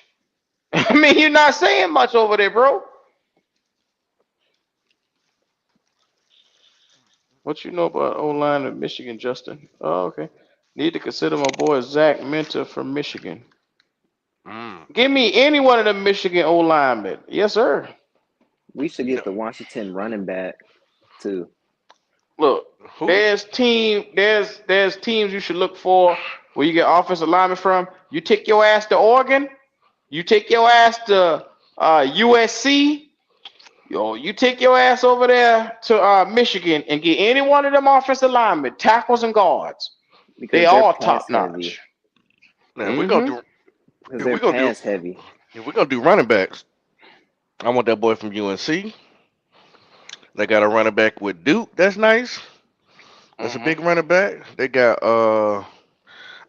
I mean, you're not saying much over there, bro. What you know about O line of Michigan, Justin? Oh, okay. Need to consider my boy Zach Minter from Michigan. Mm. Give me any one of the Michigan O linemen. Yes, sir. We should You get know the Washington running back too. Look, who? there's teams you should look for where you get offensive linemen from. You take your ass to Oregon. You take your ass to USC. Yo, you take your ass over there to Michigan and get any one of them offensive linemen, tackles and guards. They Because they're all pass top heavy. notch. Now, Mm-hmm. Because if they're we're gonna do pass heavy. if we're gonna do running backs, I want that boy from UNC. They got a running back with Duke. That's nice. That's a Mm-hmm. big running back. They got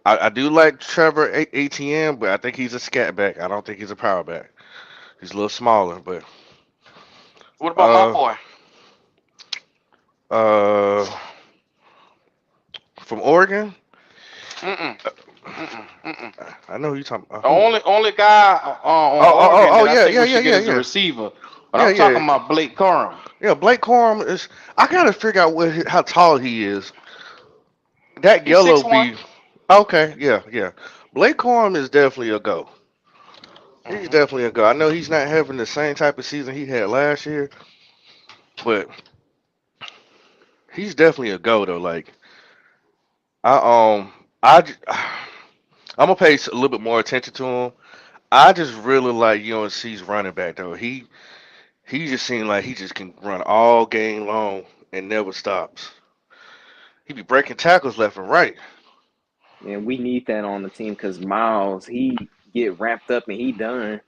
I do like Trevor ATM, but I think he's a scat back. I don't think he's a power back. He's a little smaller, but What about my uh boy? uh from Oregon. Mm-mm. Mm-mm. Mm-mm. I know who you talking about. The Who? only guy on Oregon Oh that I yeah, think yeah, we yeah, should get yeah, is a yeah. receiver. But Yeah, I'm talking yeah. about Blake Corum. Yeah, Blake Corum is I gotta figure out how tall he is. That He's yellow 6'1". be okay, yeah, yeah. Blake Corum is definitely a go. He's Mm-hmm. definitely a go. I know he's not having the same type of season he had last year, but he's definitely a go though. Like I I j- I'm gonna pay a little bit more attention to him. I just really like UNC's running back though. He just seemed like he just can run all game long and never stops. He be breaking tackles left and right. And we need that on the team because Miles, he get wrapped up and he done.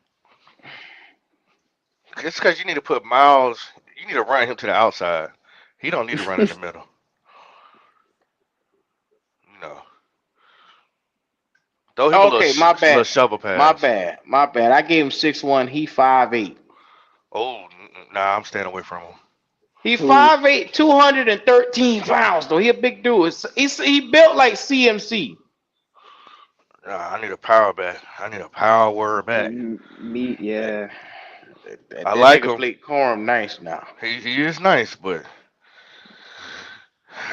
It's because you need to put Miles. You need to run him to the outside. He don't need to run in the middle. You know, throw him a Okay, my little bad. shovel My pass. bad. My bad. I gave him 6'1". He 5'8". Oh, nah, I'm staying away from him. He Who? 5'8", 213 pounds though. He a big dude. He built like CMC. Nah, I need a power back. I need a power back. Me, That, yeah. that I like nigga him. Blake Corum nice now. He is nice, but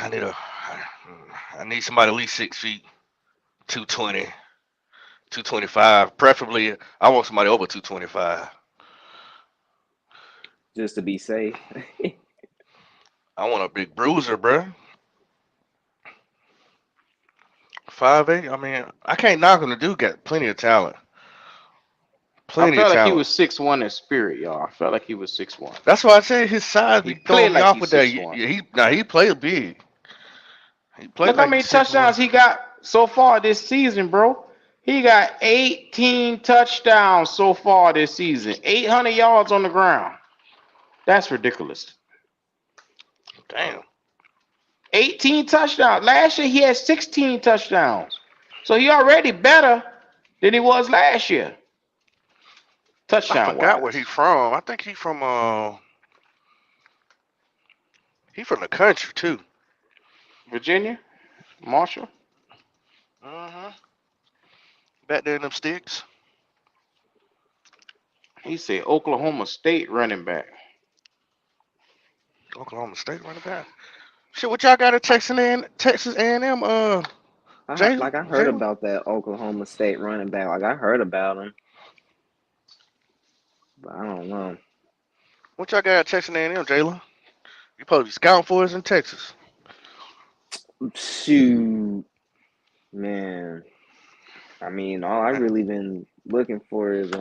I need a I need somebody at least 6 feet, 220, 225. Preferably, I want somebody over 225. Just to be safe. I want a big bruiser, bruh. 5'8". I mean, I can't knock him. The dude got plenty of talent. I Plenty of felt like he talent. was 6'1" in spirit, y'all. I felt like he was 6'1". That's why I say his size He be throwing played me like off he's with that. 6'1". He played big. He played Look how like many 6'1". touchdowns he got so far this season, bro. He got 18 touchdowns so far this season. 800 yards on the ground. That's ridiculous. Damn. 18 touchdowns. Last year he had 16 touchdowns. So he already better than he was last year, I touchdown forgot where wise. he from. I think he from He from the country too. Virginia, Marshall. Mm-hmm. Back there in them sticks. He said Oklahoma State running back. Oklahoma State running back. Shit, what y'all got at Texas A&M? I heard Jalen. about that Oklahoma State running back. Like I heard about him, but I don't know. What y'all got at Texas A&M, Jalen? You supposed to be scouting for us in Texas. Shoot, man. I mean, all I really been looking for is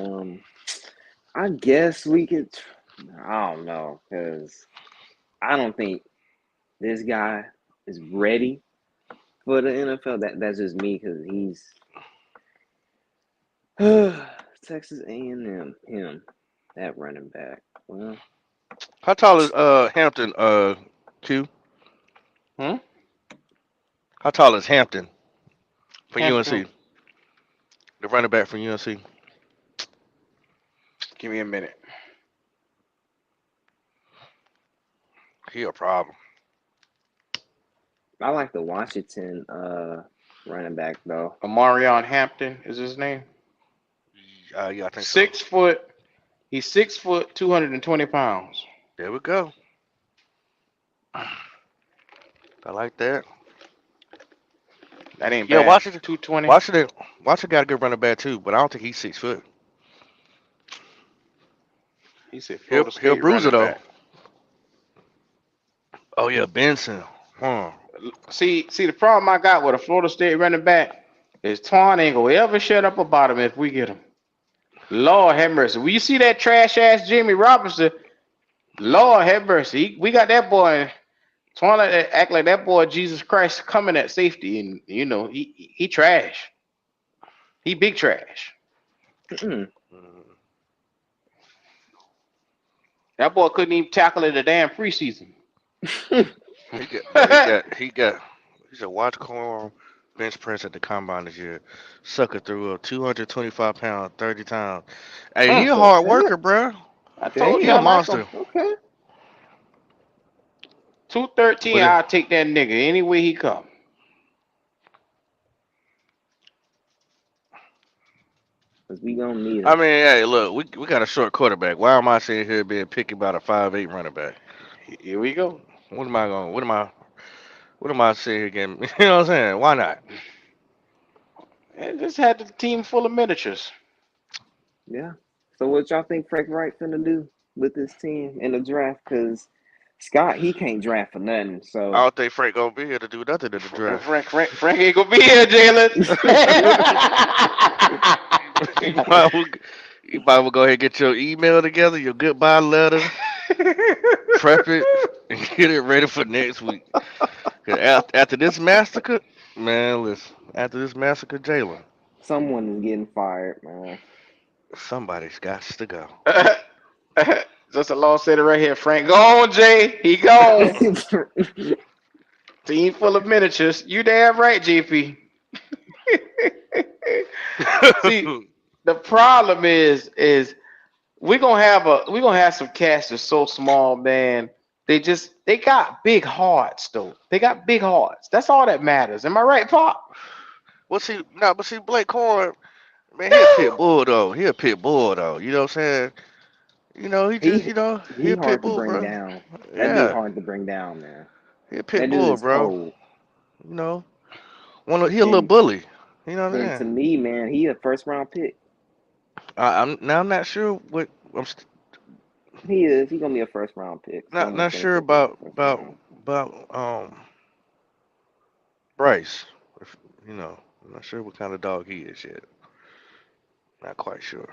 I guess we could. I don't know, because I don't think this guy is ready for the NFL. That's just me, because he's Texas A&M. Him, that running back. Well, How tall is Hampton Q? Hmm? How tall is Hampton for Hampton. UNC? The running back from UNC. Give me a minute. He a problem. I like the Washington running back though. Amarion Hampton is his name. Yeah, I think so. 6 foot. He's 6 foot, 220 pounds. There we go. I like that. That ain't Yeah, bad. Washington. 220. Washington got a good running back too, but I don't think he's 6 foot. He said He'll Florida State bruise it running though. back. Oh yeah, Benson. Huh. See, the problem I got with a Florida State running back is Twan ain't gonna ever shut up about him if we get him. Lord have mercy. When you see that trash ass Jimmy Robinson, Lord have mercy. We got that boy. Twan act like that boy Jesus Christ coming at safety, and you know he trash. He big trash. Mm-mm. That boy couldn't even tackle in the damn preseason. He's a watch corn bench press at the combine this year. Sucker threw up 225 pounds, 30 times. Hey, he a The hard heck? worker, bro. I told He you a I like him. monster. Okay. 213, But I'll take that nigga any way he come. Because we gonna need I him. mean, hey, look, we got a short quarterback. Why am I sitting here being picky about a 5'8" running back? Here we go. What am I going? What am I sitting here getting? You know what I'm saying? Why not? And just had the team full of miniatures. Yeah. So what y'all think Frank Wright finna do with this team in the draft? Because Scott, he can't draft for nothing. I So don't think Frank gonna be here to do nothing in the draft. Frank ain't gonna be here, Jalen. You might well go ahead and get your email together, your goodbye letter, prep it, and get it ready for next week. 'Cause after this massacre, man, listen. After this massacre, Jalen, someone is getting fired, man. somebody's got to go. Just a law said it right here. Frank gone, Jay. He gone. Team full of miniatures. You damn right, JP. See, the problem is we're gonna have some cats that's so small, man. They got big hearts though. They got big hearts. That's all that matters. Am I right, Pop? but see, Blake Corn, man, he a pit bull though. He a pit bull though. You know what I'm saying? You know, he just, he you know, he he a pit hard to bull, bring bro. down. That dude Yeah, hard to bring down, man. he a pit That dude bull, is bro. cold. You know, he a little And bully. You know what I'm and to saying? me, man, he a first round pick. I'm not sure what I'm He is. He gonna be a first round pick. not sure 2026 first round. about Bryce. If, you know, I'm not sure what kind of dog he is yet. Not quite sure.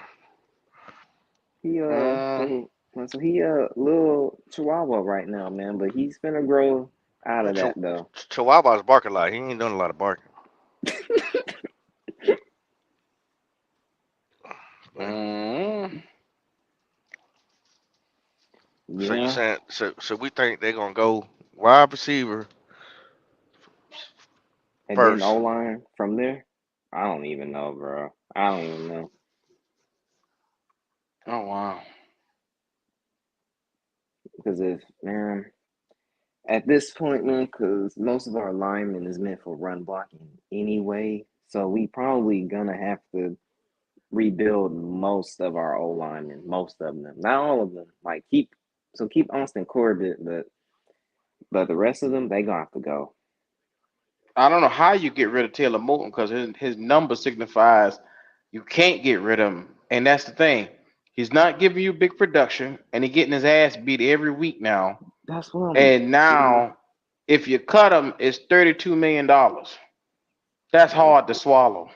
He Mm, so he a little chihuahua right now, man, but he's gonna grow out of that Ch- though. Chihuahua's barking a lot. He ain't doing a lot of barking. But, mm. so you Yeah. saying so we think they're gonna go wide receiver And then O first. line from there. I don't even know, bro. I don't even know. Oh wow. Because if man, At this point, man, because most of our linemen is meant for run blocking anyway, so we probably gonna have to rebuild most of our O linemen, most of them, not all of them. Like keep Austin Corbett, but the rest of them they gonna have to go. I don't know how you get rid of Taylor Moton because his number signifies you can't get rid of him, and that's the thing. He's not giving you big production, and he's getting his ass beat every week now. That's what I'm. And now, if you cut him, it's $32 million. That's hard to swallow.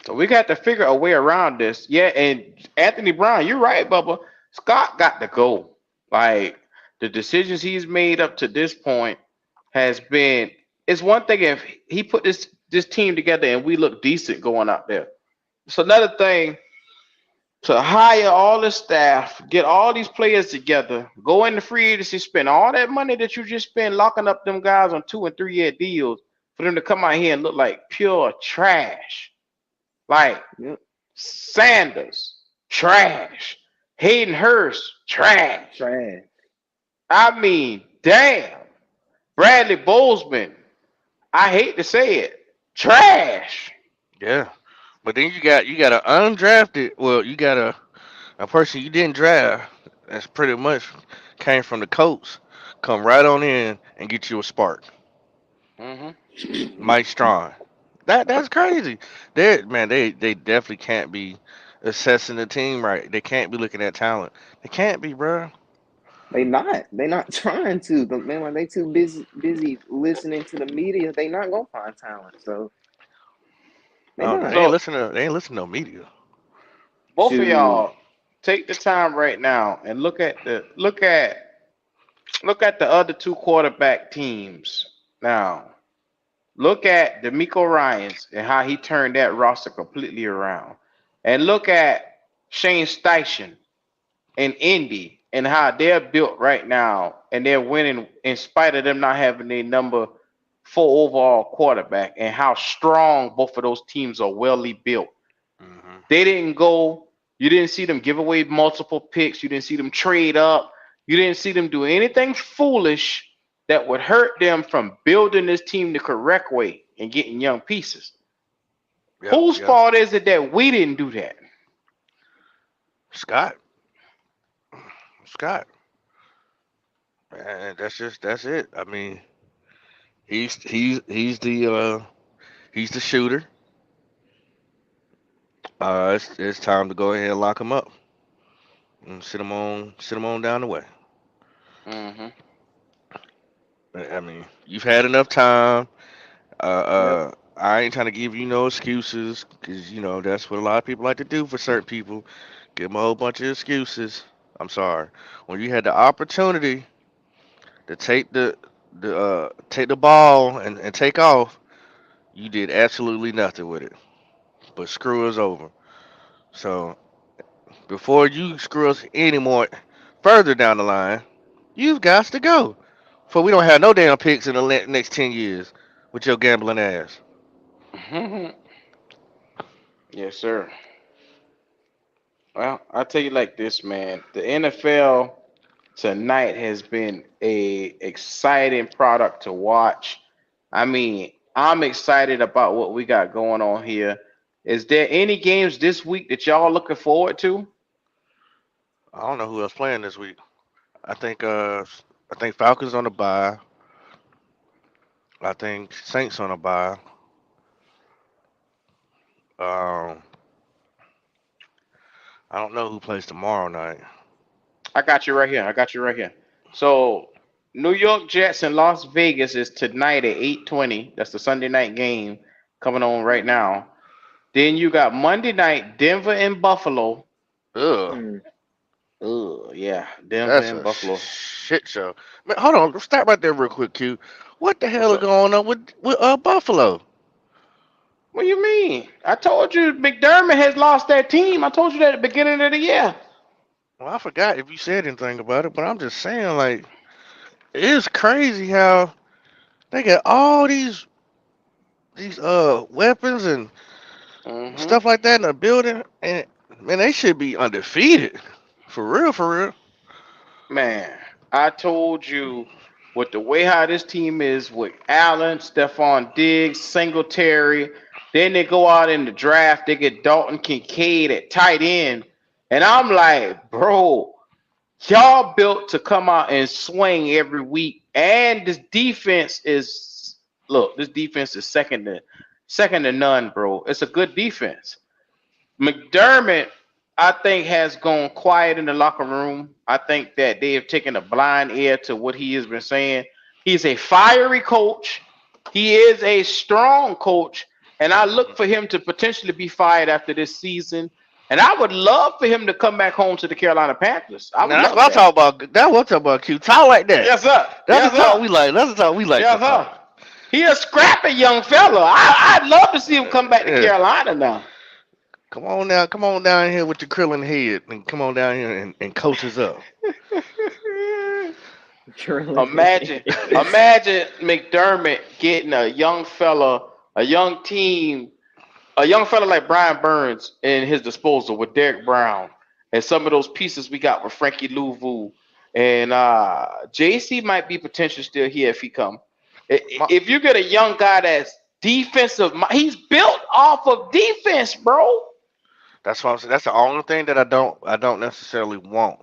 So we got to figure a way around this. Yeah, and Anthony Brown, you're right, Bubba. Scott got to go. Like the decisions he's made up to this point has been. It's one thing if he put this team together and we look decent going out there. It's another thing to hire all the staff, get all these players together, go into free agency, spend all that money that you just spent locking up them guys on 2 and 3 year deals for them to come out here and look like pure trash. Like Yep. Sanders, trash. Hayden Hurst, trash. Trash. I mean, damn. Bradley Bozeman, I hate to say it, trash. Yeah. But then you got an undrafted. Well, you got a person you didn't draft. That's pretty much came from the Colts. Come right on in and get you a spark. hmm Mike Strachan. That's crazy. They definitely can't be assessing the team right. They can't be looking at talent. They can't be, bro. They not. They not trying to. But man, when they too busy listening to the media, they not gonna find talent. So they No, not. they ain't So listening. They ain't listening to no media. both of Shoot. y'all take the time right now and look at the other two quarterback teams. Now, look at D'Amico Ryans and how he turned that roster completely around. And look at Shane Steichen and Indy and how they're built right now and they're winning in spite of them not having a number 4 overall quarterback and how strong both of those teams are wellly built. Hmm. They didn't go, you didn't see them give away multiple picks, you didn't see them trade up, you didn't see them do anything foolish that would hurt them from building this team the correct way and getting young pieces. Yep, Whose yep. fault is it that we didn't do that? Scott. Scott. Man, that's it. I mean, he's the shooter. It's time to go ahead and lock him up and sit him on down the way. hmm I mean, you've had enough time. Yep. I ain't trying to give you no excuses because that's what a lot of people like to do for certain people. Give them a whole bunch of excuses. I'm sorry. When you had the opportunity to take the ball and take off, you did absolutely nothing with it. But screw us over. So before you screw us any more further down the line, you've got to go. For we don't have no damn picks in the next 10 years with your gambling ass. Yes, sir. Well, I'll tell you like this, man. The NFL tonight has been a exciting product to watch. I mean, I'm excited about what we got going on here. Is there any games this week that y'all looking forward to? I don't know who else playing this week. I think Falcons on the bye. I think Saints on the bye. Um, I don't know who plays tomorrow night. I got you right here. I got you right here. So, New York Jets and Las Vegas is tonight at 8:20. That's the Sunday night game coming on right now. Then you got Monday night Denver and Buffalo. Ugh, Mm. Oh, yeah, Denver that's and a Buffalo. shit show. Man, hold on. Stop right there real quick, Q. What the What's hell is up? going on with Buffalo? What do you mean? I told you McDermott has lost that team. I told you that at the beginning of the year. Well, I forgot if you said anything about it, but I'm just saying, like, it's crazy how they got all these weapons and hmm stuff like that in the building, and man, they should be undefeated. For real, for real. Man, I told you with the way how this team is with Allen, Stephon Diggs, Singletary, then they go out in the draft, they get Dalton Kincaid at tight end. And I'm like, bro, y'all built to come out and swing every week. And this defense is look, this defense is second to none, bro. It's a good defense. McDermott, I think, has gone quiet in the locker room. I think that they have taken a blind ear to what he has been saying. He's a fiery coach. He is a strong coach, and I look for him to potentially be fired after this season. And I would love for him to come back home to the Carolina Panthers. I would Now that's love what I'm that. talking about. That's what I'm talking about. Q. Talk like that. Yes, sir. That's Yes, the talk sir. we like. That's the talk we like to Yes, sir. talk. He a scrappy young fella. I'd love to see him come back to Yeah. Carolina now. Come on down here with your krillin head, and come on down here and coach us up. Imagine, imagine McDermott getting a young team, a young fella like Brian Burns in his disposal with Derek Brown and some of those pieces we got with Frankie Louvu and JC might be potential still here if he come. My, If you get a young guy that's defensive, he's built off of defense, bro. that's what I'm saying. That's the only thing that I don't necessarily want.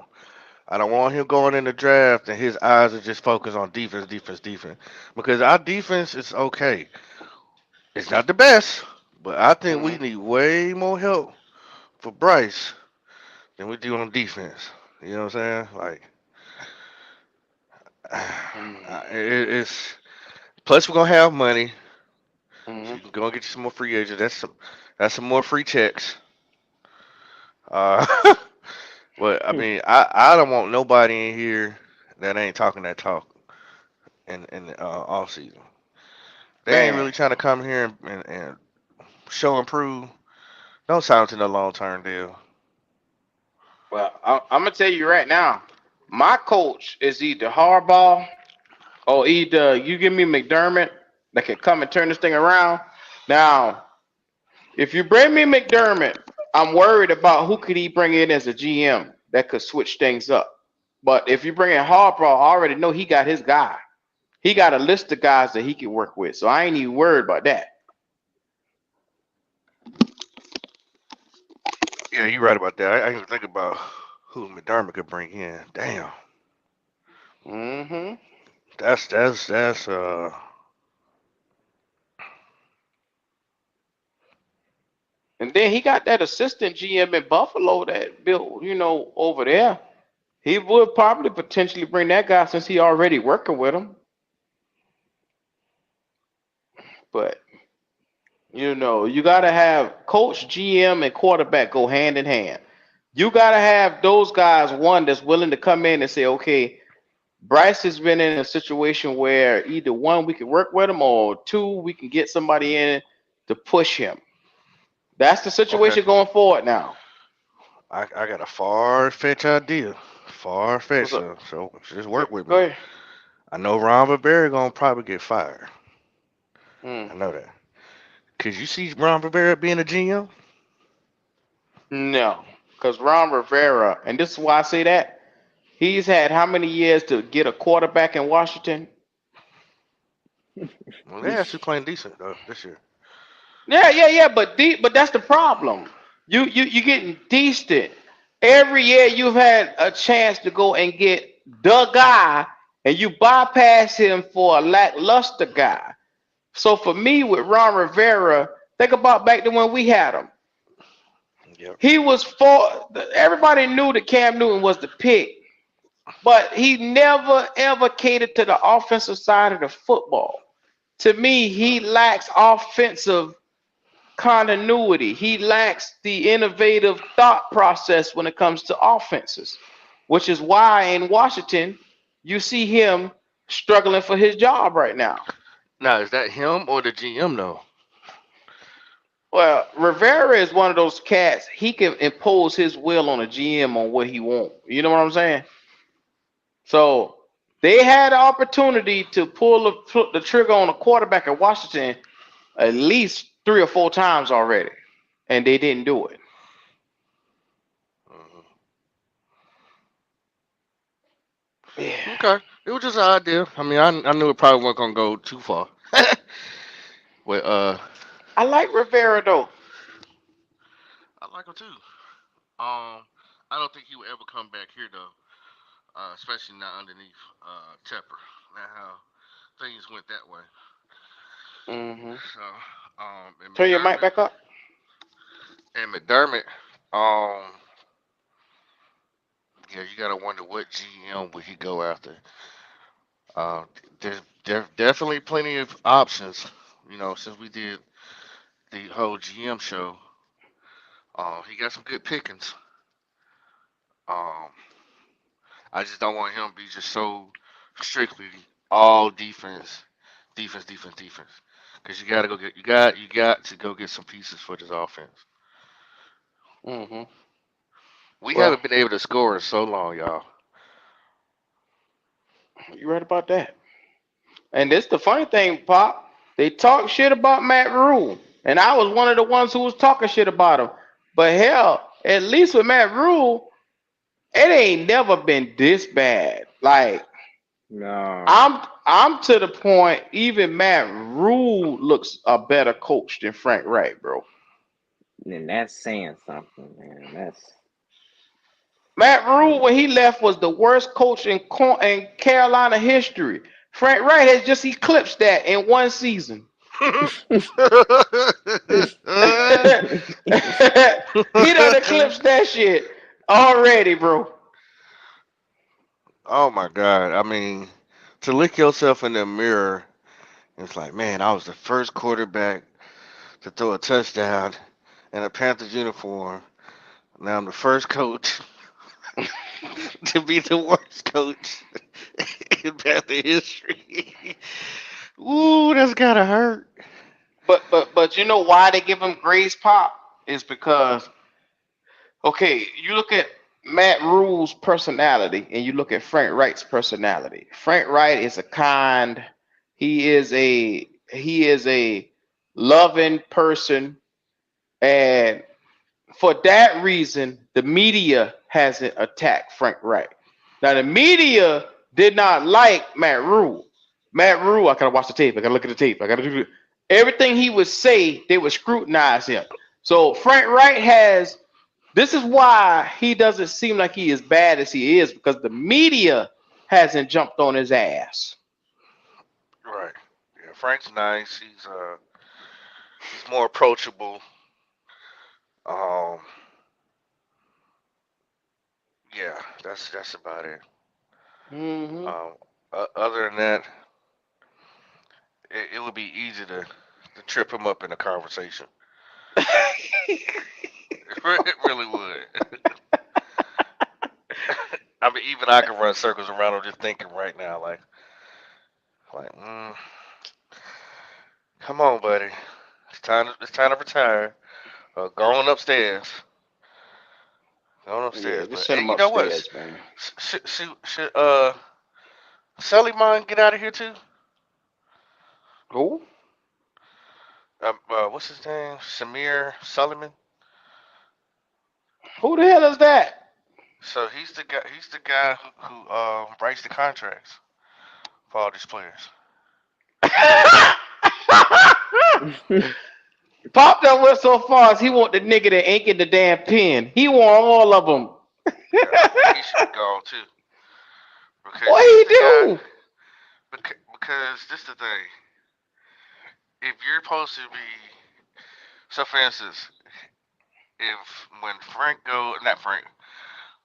I don't want him going in the draft and his eyes are just focused on defense, defense, defense. Because our defense is okay. It's not the best, but I think we Mhm. need way more help for Bryce than we do on defense. You know what I'm saying? Like, Mhm. it's plus we're gonna have money, so Mhm. you can go and get you some more free agents. That's some more free checks. Uh, but I mean, I don't want nobody in here that ain't talking that talk in off season. They ain't Man, really trying to come here and show and prove. Don't sign them to no long term deal. well, I'm gonna tell you right now, my coach is either Harbaugh or either you give me McDermott that can come and turn this thing around. Now, if you bring me McDermott, I'm worried about who could he bring in as a GM that could switch things up. But if you bring in Harbaugh, I already know he got his guy. He got a list of guys that he can work with, so I ain't even worried about that. Yeah, you're right about that. I even think about who McDermott could bring in. Damn, Hmm. that's. And then he got that assistant GM in Buffalo that built, over there. He would probably potentially bring that guy since he already working with him. But you gotta have coach, GM, and quarterback go hand in hand. You gotta have those guys, one that's willing to come in and say, okay, Bryce has been in a situation where either one we can work with him or two we can get somebody in to push him. That's the Okay, situation going forward now. I got a far fetched idea. Far What's fetched, up? so just Go, work with go me. ahead. I know Ron Rivera gonna probably get fired. Hmm. I know that. Cause you see Ron Rivera being a GM? No, because Ron Rivera, and this is why I say that, he's had how many years to get a quarterback in Washington? Well, they actually playing decent though this year. Yeah, yeah, yeah, but that's the problem. You getting decent. Every year you've had a chance to go and get the guy, and you bypass him for a lackluster guy. So for me with Ron Rivera, think about back to when we had him. Yep. He was for everybody knew that Cam Newton was the pick, but he never ever catered to the offensive side of the football. To me, he lacks offensive continuity. He lacks the innovative thought process when it comes to offenses, which is why in Washington you see him struggling for his job right now. Now is that him or the GM though? Well, Rivera is one of those cats. He can impose his will on a GM on what he wants. You know what I'm saying? So they had an opportunity to pull the trigger on a quarterback at Washington at least 3 or 4 times already, and they didn't do it. Mhm. Okay, it was just an idea. I mean, I knew it probably wasn't gonna go too far. Well, I like Rivera though. I like him too. I don't think he would ever come back here though, especially not underneath Tepper. Not how things went that way. Hmm. So, and Turn your mic McDermott, back up. and McDermott, um, yeah, you gotta wonder what GM would he go after. Uh, there's definitely plenty of options. You know, since we did the whole GM show, he got some good pickings. Um, I just don't want him to be just so strictly all defense, defense, defense, defense. Because you got to go get some pieces for this offense. Hmm. We Well, haven't been able to score in so long, y'all. you right about that. And this the funny thing, Pop. They talk shit about Matt Rule, and I was one of the ones who was talking shit about him. But hell, at least with Matt Rule, it ain't never been this bad. Like No, I'm to the point. Even Matt Rule looks a better coach than Frank Wright, bro. and that's saying something, man. That's Matt Rule, when he left, was the worst coach in Carolina history. Frank Wright has just eclipsed that in one season. He done eclipsed that shit already, bro. Oh my God! I mean, to look yourself in the mirror, it's like, man, I was the first quarterback to throw a touchdown in a Panthers uniform. Now I'm the first coach to be the worst coach in Panther history. Ooh, that's gotta hurt. But you know why they give him grace, Pop? Is because okay, you look at Matt Rule's personality and you look at Frank Wright's personality. Frank Wright is a kind, he is a loving person, and for that reason, the media hasn't attacked Frank Wright. Now the media did not like Matt Rule. Matt Rule, I gotta watch the tape. I gotta look at the tape. I gotta do everything he would say. They would scrutinize him. So Frank Wright has. This is why he doesn't seem like he is bad as he is because the media hasn't jumped on his ass. Right. Yeah, Frank's nice. He's more approachable. Um, yeah, that's about it. Hmm. Um, other than that, it would be easy to trip him up in a conversation. It really would. I mean, even I can run circles around him just thinking right now, like, come on, buddy, it's time to retire. Go on upstairs, go on Yeah, upstairs. just But send hey, him you know what? upstairs, man. Should Sully mind get out of here too? Who? What's his name? Samir Sullivan. Who the hell is that? So he's the guy. He's the guy who writes the contracts for all these players. Pop that went so far as he want the nigga that ain't in the damn pen. He want all of them. Yeah, I think he should be gone too because What he's he the guy. do? Because this is the thing. If you're supposed to be, so for instance, if when Frank go, not Frank,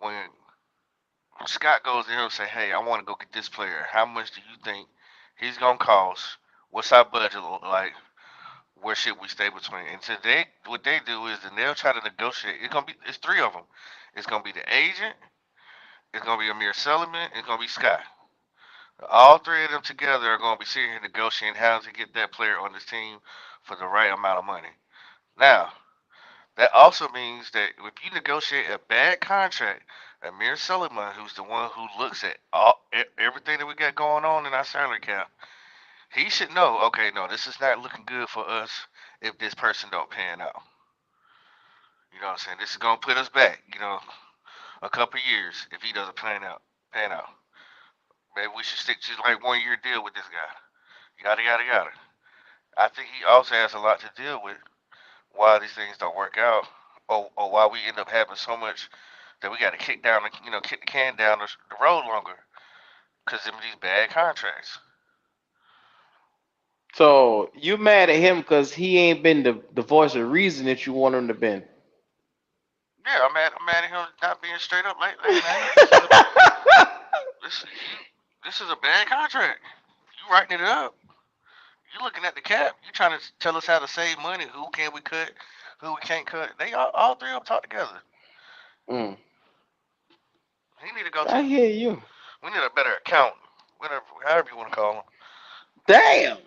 when Scott goes to him and say, "Hey, I want to go get this player. How much do you think he's gonna cost? What's our budget look like? Where should we stay between?" And so what they do is, then they'll try to negotiate. It's three of them. It's gonna be the agent. It's gonna be Amir Sullivan. It's gonna be Scott. All three of them together are gonna be sitting here negotiating how to get that player on this team for the right amount of money. Now, that also means that if you negotiate a bad contract, Amir Sullivan, who's the one who looks at everything that we got going on in our salary cap, he should know. Okay, no, this is not looking good for us if this person don't pan out. You know what I'm saying? This is gonna put us back. A couple years if he doesn't pan out. Pan out. maybe we should stick to like 1 year deal with this guy. Yada yada yada. I think he also has a lot to deal with why these things don't work out, or why we end up having so much that we got to kick down, kick the can down the road longer because of these bad contracts. So you mad at him because he ain't been the voice of reason that you want him to be. Yeah, I'm mad at him not being straight up. Like, hey man, this you this is a bad contract. You writing it up. You looking at the cap. You trying to tell us how to save money. Who can we cut? Who we can't cut? They all three of them talk together. Mm, He need to go to. I hear you. We need a better accountant. Whatever, however you want to call him. Damn.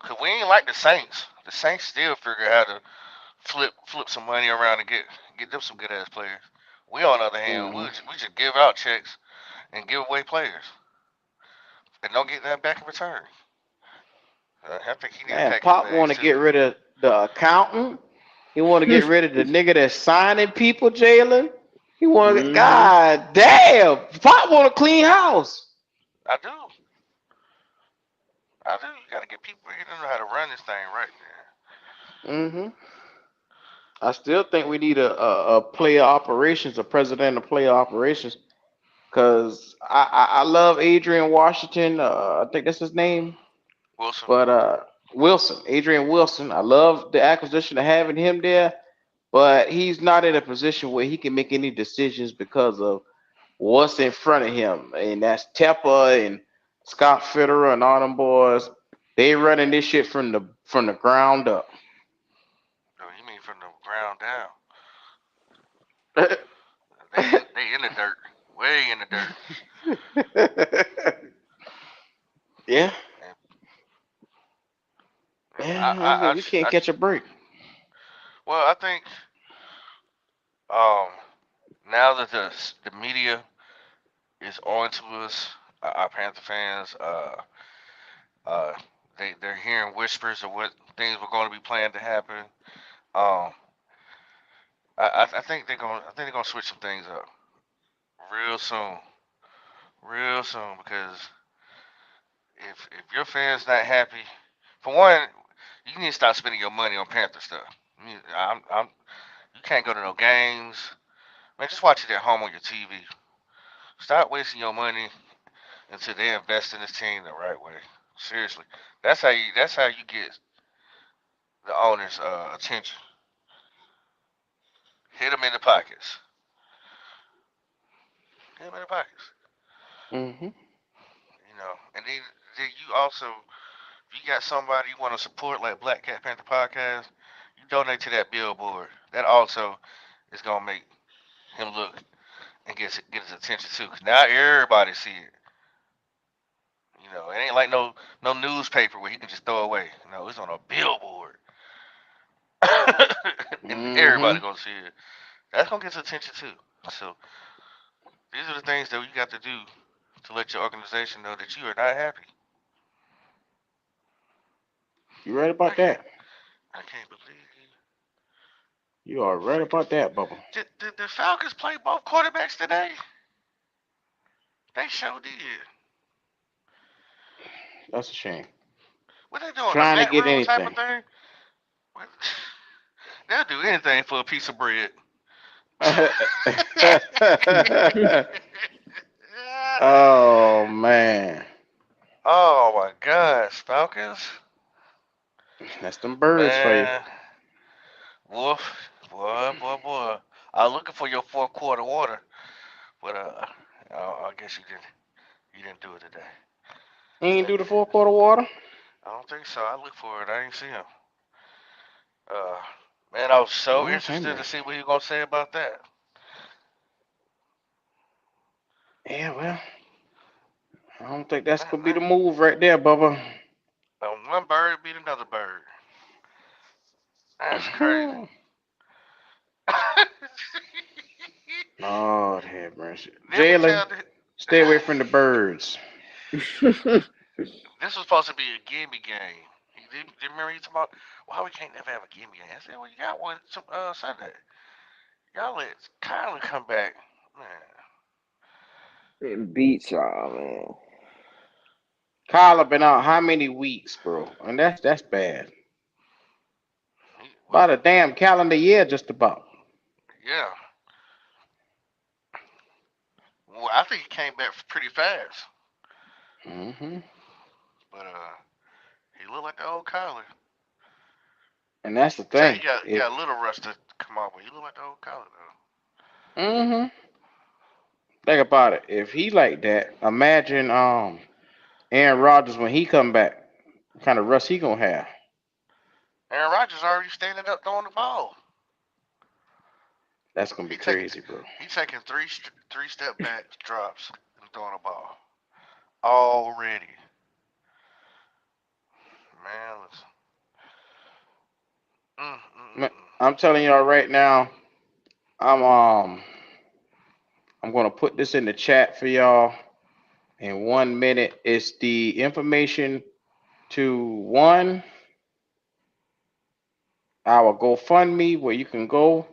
Cause we ain't like the Saints. The Saints still figure out how to flip some money around and get them some good ass players. We on the other hand, Hmm. we just give out checks and give away players and don't get that back in return. I think he need to Man, pack his Pop want bags to too. get rid of the accountant. He want to get rid of the nigga that's signing people, Jalen. He want to. Mm-hmm. God damn. Pop want a clean house. I do. I do. You gotta get people here to know how to run this thing right, Hmm. I still think we need a player operations, a president of player operations, because I love Adrian Washington. I think that's his name. Wilson. But Wilson, Adrian Wilson, I love the acquisition of having him there, but he's not in a position where he can make any decisions because of what's in front of him, and that's Tepper and Scott Fitterer and all them boys. They running this shit from the ground up. Oh, you mean from the ground down? They in the dirt, way in the dirt. Yeah, And, and yeah, we can't catch a break. well, I think um now that the media is on to us, our Panther fans, uh, they're hearing whispers of what things were going to be planned to happen. Um, I think they're gonna switch some things up real soon, real soon because if your fans not happy, for one, you need to stop spending your money on Panther stuff. You can't go to no games. Man, just watch it at home on your TV. Stop wasting your money until they invest in this team the right way. Seriously, that's how you get the owner's attention. Hit them in the pockets. Hit them in the pockets. Hmm. And then you also, if you got somebody you want to support like Black Cat Panther Podcast, you donate to that billboard. That also is gonna make him look and get his attention too. 'Cause now everybody see it. It ain't like no newspaper where he can just throw away. No, it's on a billboard, and everybody Hmm. gonna see it. That's gonna get his attention too. So these are the things that you got to do to let your organization know that you are not happy. You right I about can't that. I can't believe You are right freaking. about that, Bubba. Did the Falcons play both quarterbacks today? They sure did. That's a shame. What they doing? A Trying to mat get rule type anything. of thing? What- They'll do anything for a piece of bread. Oh man, Oh my gosh, Falcons, that's them birds for you. man, Wolf, boy. I was looking for your fourth quarter water, but I guess you didn't do it today. He ain't do the 4 quarter water. I don't think so. I looked for it. I didn't see him. Uh, man, I was so Well, hey interested man. to see what he gonna say about that. Yeah, well, I don't think that's Not, gonna be not, the move right there, Bubba. one bird beat another bird. That's crazy. Lord have mercy. Then we Jalen, tell the, stay away from the birds. this was supposed to be a gimme game. Did remember you talking about why we can't never have a gimme game? I said, well, you got one Sunday. Y'all let Kyler come back, man. And beat y'all, man. Kyler been out how many weeks, bro? And that's bad. What? About a damn calendar year, just about. Yeah. Well, I think he came back pretty fast, Hmm. but he looked like the old Kyler. And that's the Yeah, thing. he If got a little rust to come out, but he looked like the old Kyler though. hmm think about it, if he like that, imagine Aaron Rodgers when he come back. What kind of rust he gonna have? Aaron Rodgers already standing up throwing the ball. That's gonna be He take crazy, bro. he taking three step back drops and throwing the ball already. Man, listen. Mm, mm, Man, mm, I'm telling y'all right now, I'm um I'm gonna put this in the chat for y'all in 1 minute. It's the information to one our GoFundMe where you can go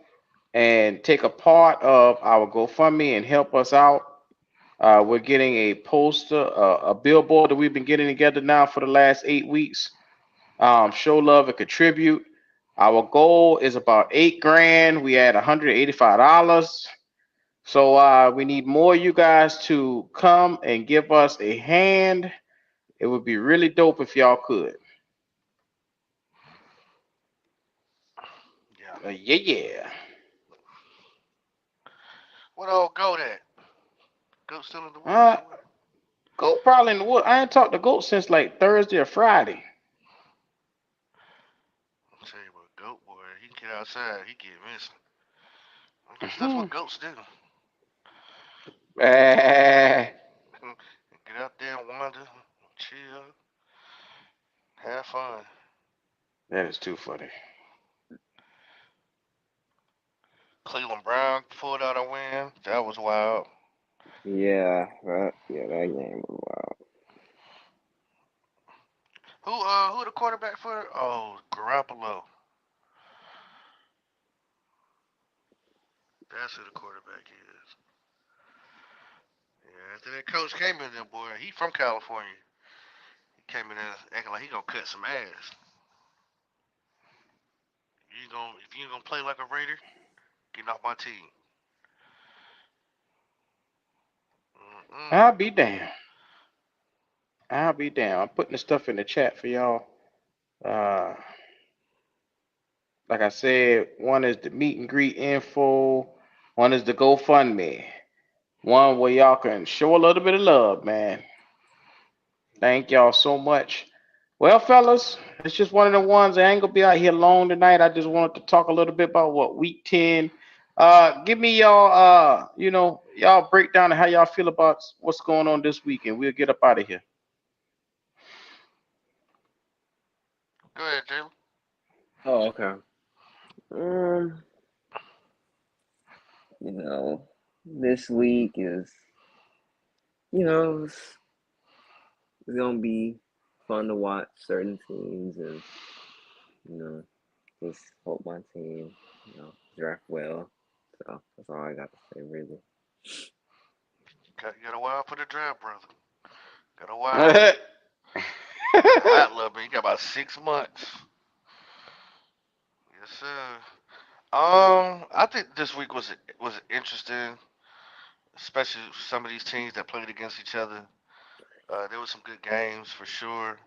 and take a part of our GoFundMe and help us out. We're getting a poster, a billboard that we've been getting together now for the last 8 weeks. Show love and contribute. Our goal is about 8 grand. We had $185. So we need more of you guys to come and give us a hand. It would be really dope if y'all could. yeah. Yeah, yeah. What old goat at? Goat still in the woods Uh, or what? Goat probably in the wood. I ain't talked to Goat since like Thursday or Friday. I'll tell you what, goat boy, he can get outside, he get missing. I guess that's Hmm. what goats do. Eh, Get out there and wander, chill, have fun. that is too funny. Cleveland Brown pulled out a win. That was wild. That game was wild. Who the quarterback for? Oh, Garoppolo. That's who the quarterback is. Yeah, after that coach came in there, boy, he from California. He came in there acting like he gonna cut some ass. If you ain't gonna play like a Raider, get off my team. Mm-mm. I'll be damned. I'll be damned. I'm putting the stuff in the chat for y'all. Uh, like I said, one is the meet and greet info. One is the GoFundMe. One where y'all can show a little bit of love, man. Thank y'all so much. Well, fellas, it's just one of the ones. I ain't gonna be out here long tonight. I just wanted to talk a little bit about what week 10. Give me y'all y'all breakdown of how y'all feel about what's going on this week, and we'll get up out of here. Go ahead, Jalen. Oh, okay. Um, you know, this week is, it's gonna be fun to watch certain teams and, you know, just hope my team, draft well. So that's all I got to say, really. You got a while for the draft, brother. Got a while. Hot little bit. You got about 6 months. Yes, sir. I think this week was interesting, especially some of these teams that played against each other. There was some good games for sure.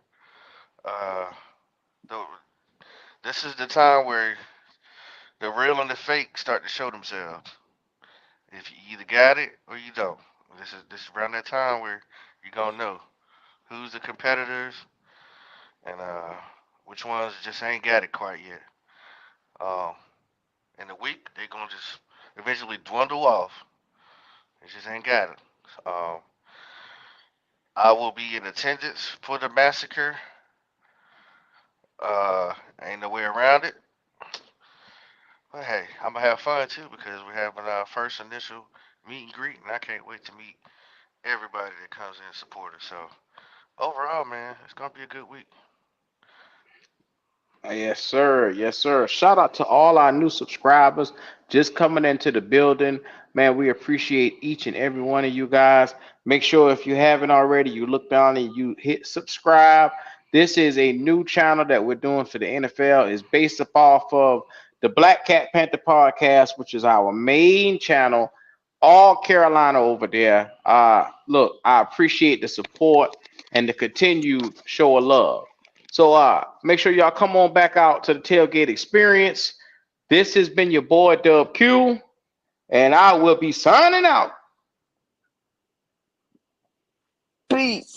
Uh, the, this is the time where the real and the fake start to show themselves. If you either got it or you don't. This is around that time where you're gonna know who's the competitors and which ones just ain't got it quite yet. Um, in a week they gonna just eventually dwindle off. They just ain't got it. Um, I will be in attendance for the massacre. Ain't no way around it. But hey, I'm gonna have fun too because we're having our first initial meet and greet, and I can't wait to meet everybody that comes in and support us. So overall, man, it's gonna be a good week. Yes, sir. Yes, sir. Shout out to all our new subscribers just coming into the building. Man, we appreciate each and every one of you guys. Make sure if you haven't already, you look down and you hit subscribe. This is a new channel that we're doing for the NFL. It's based off of the Black Cat Panther podcast, which is our main channel. All Carolina over there. Look, I appreciate the support and the continued show of love. So make sure y'all come on back out to the tailgate experience. This has been your boy Dub Q, and I will be signing out. Peace.